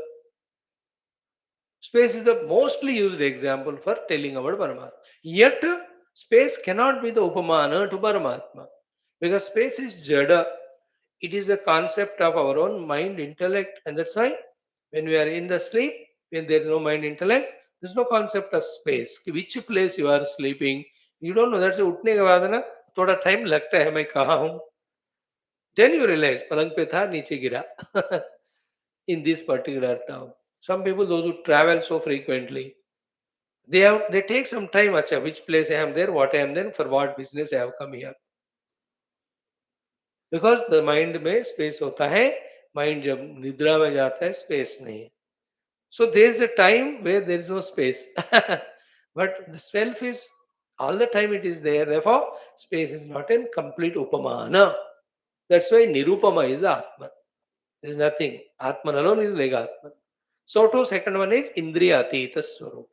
Space is the mostly used example for telling about Paramatma. Yet, space cannot be the Upamana to Paramatma because space is Jada. It is a concept of our own mind, intellect, and that's why when we are in the sleep, when there is no mind, intellect, there is no concept of space. कि which place you are sleeping, you don't know. That's उठने के बाद ना थोड़ा time लगता है मैं कहाँ हूँ. Then you realize पलंग पे था नीचे गिरा in this particular town. Some people, those who travel so frequently, they take some time. अच्छा, which place I am there, what I am there, for what business I have come here. Because the mind में space होता है. Mind जब निद्रा में जाता है space नहीं है. So there is a time where there is no space but the self is all the time it is there, therefore space is not in complete upamana. That's why nirupama is the atman. There is nothing. Atman alone is like atman. So to second one is indriya atita swarup.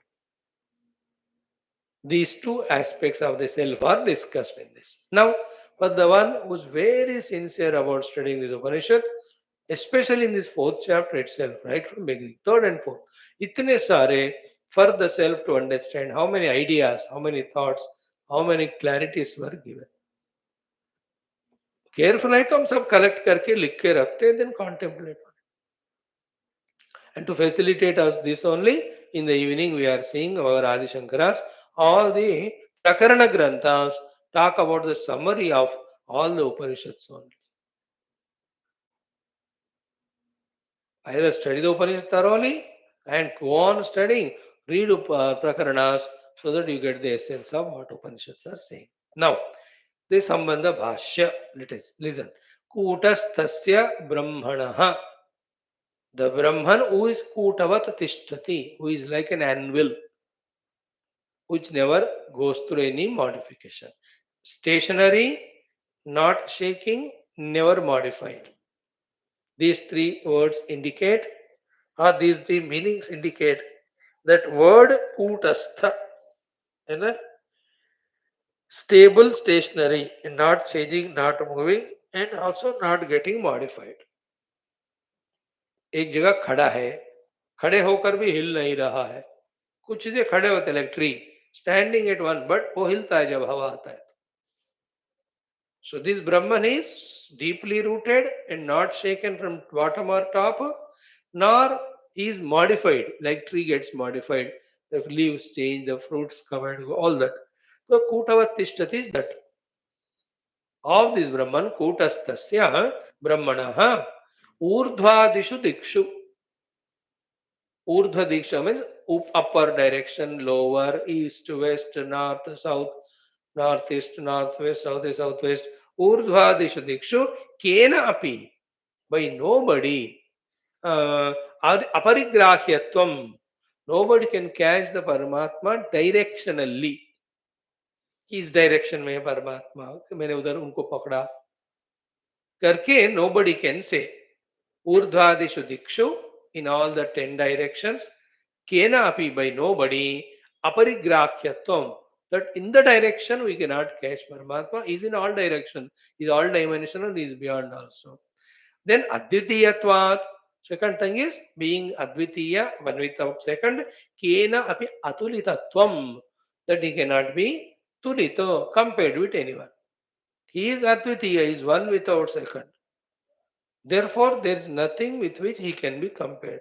These two aspects of the self are discussed in this. Now, for the one who's very sincere about studying this Upanishad, especially in this fourth chapter itself, right from beginning, third and fourth, itne sare for the self to understand how many ideas, how many thoughts, how many clarities were given. Careful है तो हम सब collect करके लिख के रखते हैं, then contemplate. And to facilitate us this only, in the evening we are seeing our Adi Shankaras, all the Prakarana Granthas talk about the summary of all the Upanishads only. Either study the Upanishad thoroughly and go on studying, read Prakaranas so that you get the essence of what Upanishads are saying. Now, the Sambandha Bhashya, let us listen. Kutastasya Brahmanaha. The Brahman who is Kutavat Tishtati, who is like an anvil, which never goes through any modification. Stationary, not shaking, never modified. These three words indicate, or these three meanings indicate, that word kutastha, you know, stable, stationary, not changing, not moving, and also not getting modified. एक जगह खड़ा है, खड़े होकर भी हिल नहीं रहा है. कुछ चीजें खड़े होते हैं, like tree standing at one, but वो हिलता है जब हवा आता है. So this Brahman is deeply rooted and not shaken from bottom or top, nor he is modified like tree gets modified. The leaves change, the fruits come and go, all that. So Kutavat Tishtati is that. Of this Brahman, Kutastasya Brahmanaha Urdhvadishu Dikshu. Urdhva Diksha means upper direction, lower, east, west, north, south, northeast, northwest, southeast, southwest. Urdhvadishu Dikshu Kena api. By nobody. Uh, Aparigrahyatvam. Nobody can catch the Paramatma directionally. किस direction में है परमात्मा, कि मैंने उधर उनको पकड़ा करके. nobody can say. ऊर्ध्वादिषु दिक्षु, in all the 10 directions, kena api, by nobody, aparigrahyatvam, that in the direction we cannot catch Paramatma, is in all direction, is all dimensional, is beyond also. Then advitiyatvat, second thing is being advitiya, one without second. Kena api atulitatvam, that he cannot be tulito, compared with anyone. He is advitiya, is one without second. Therefore, there is nothing with which he can be compared.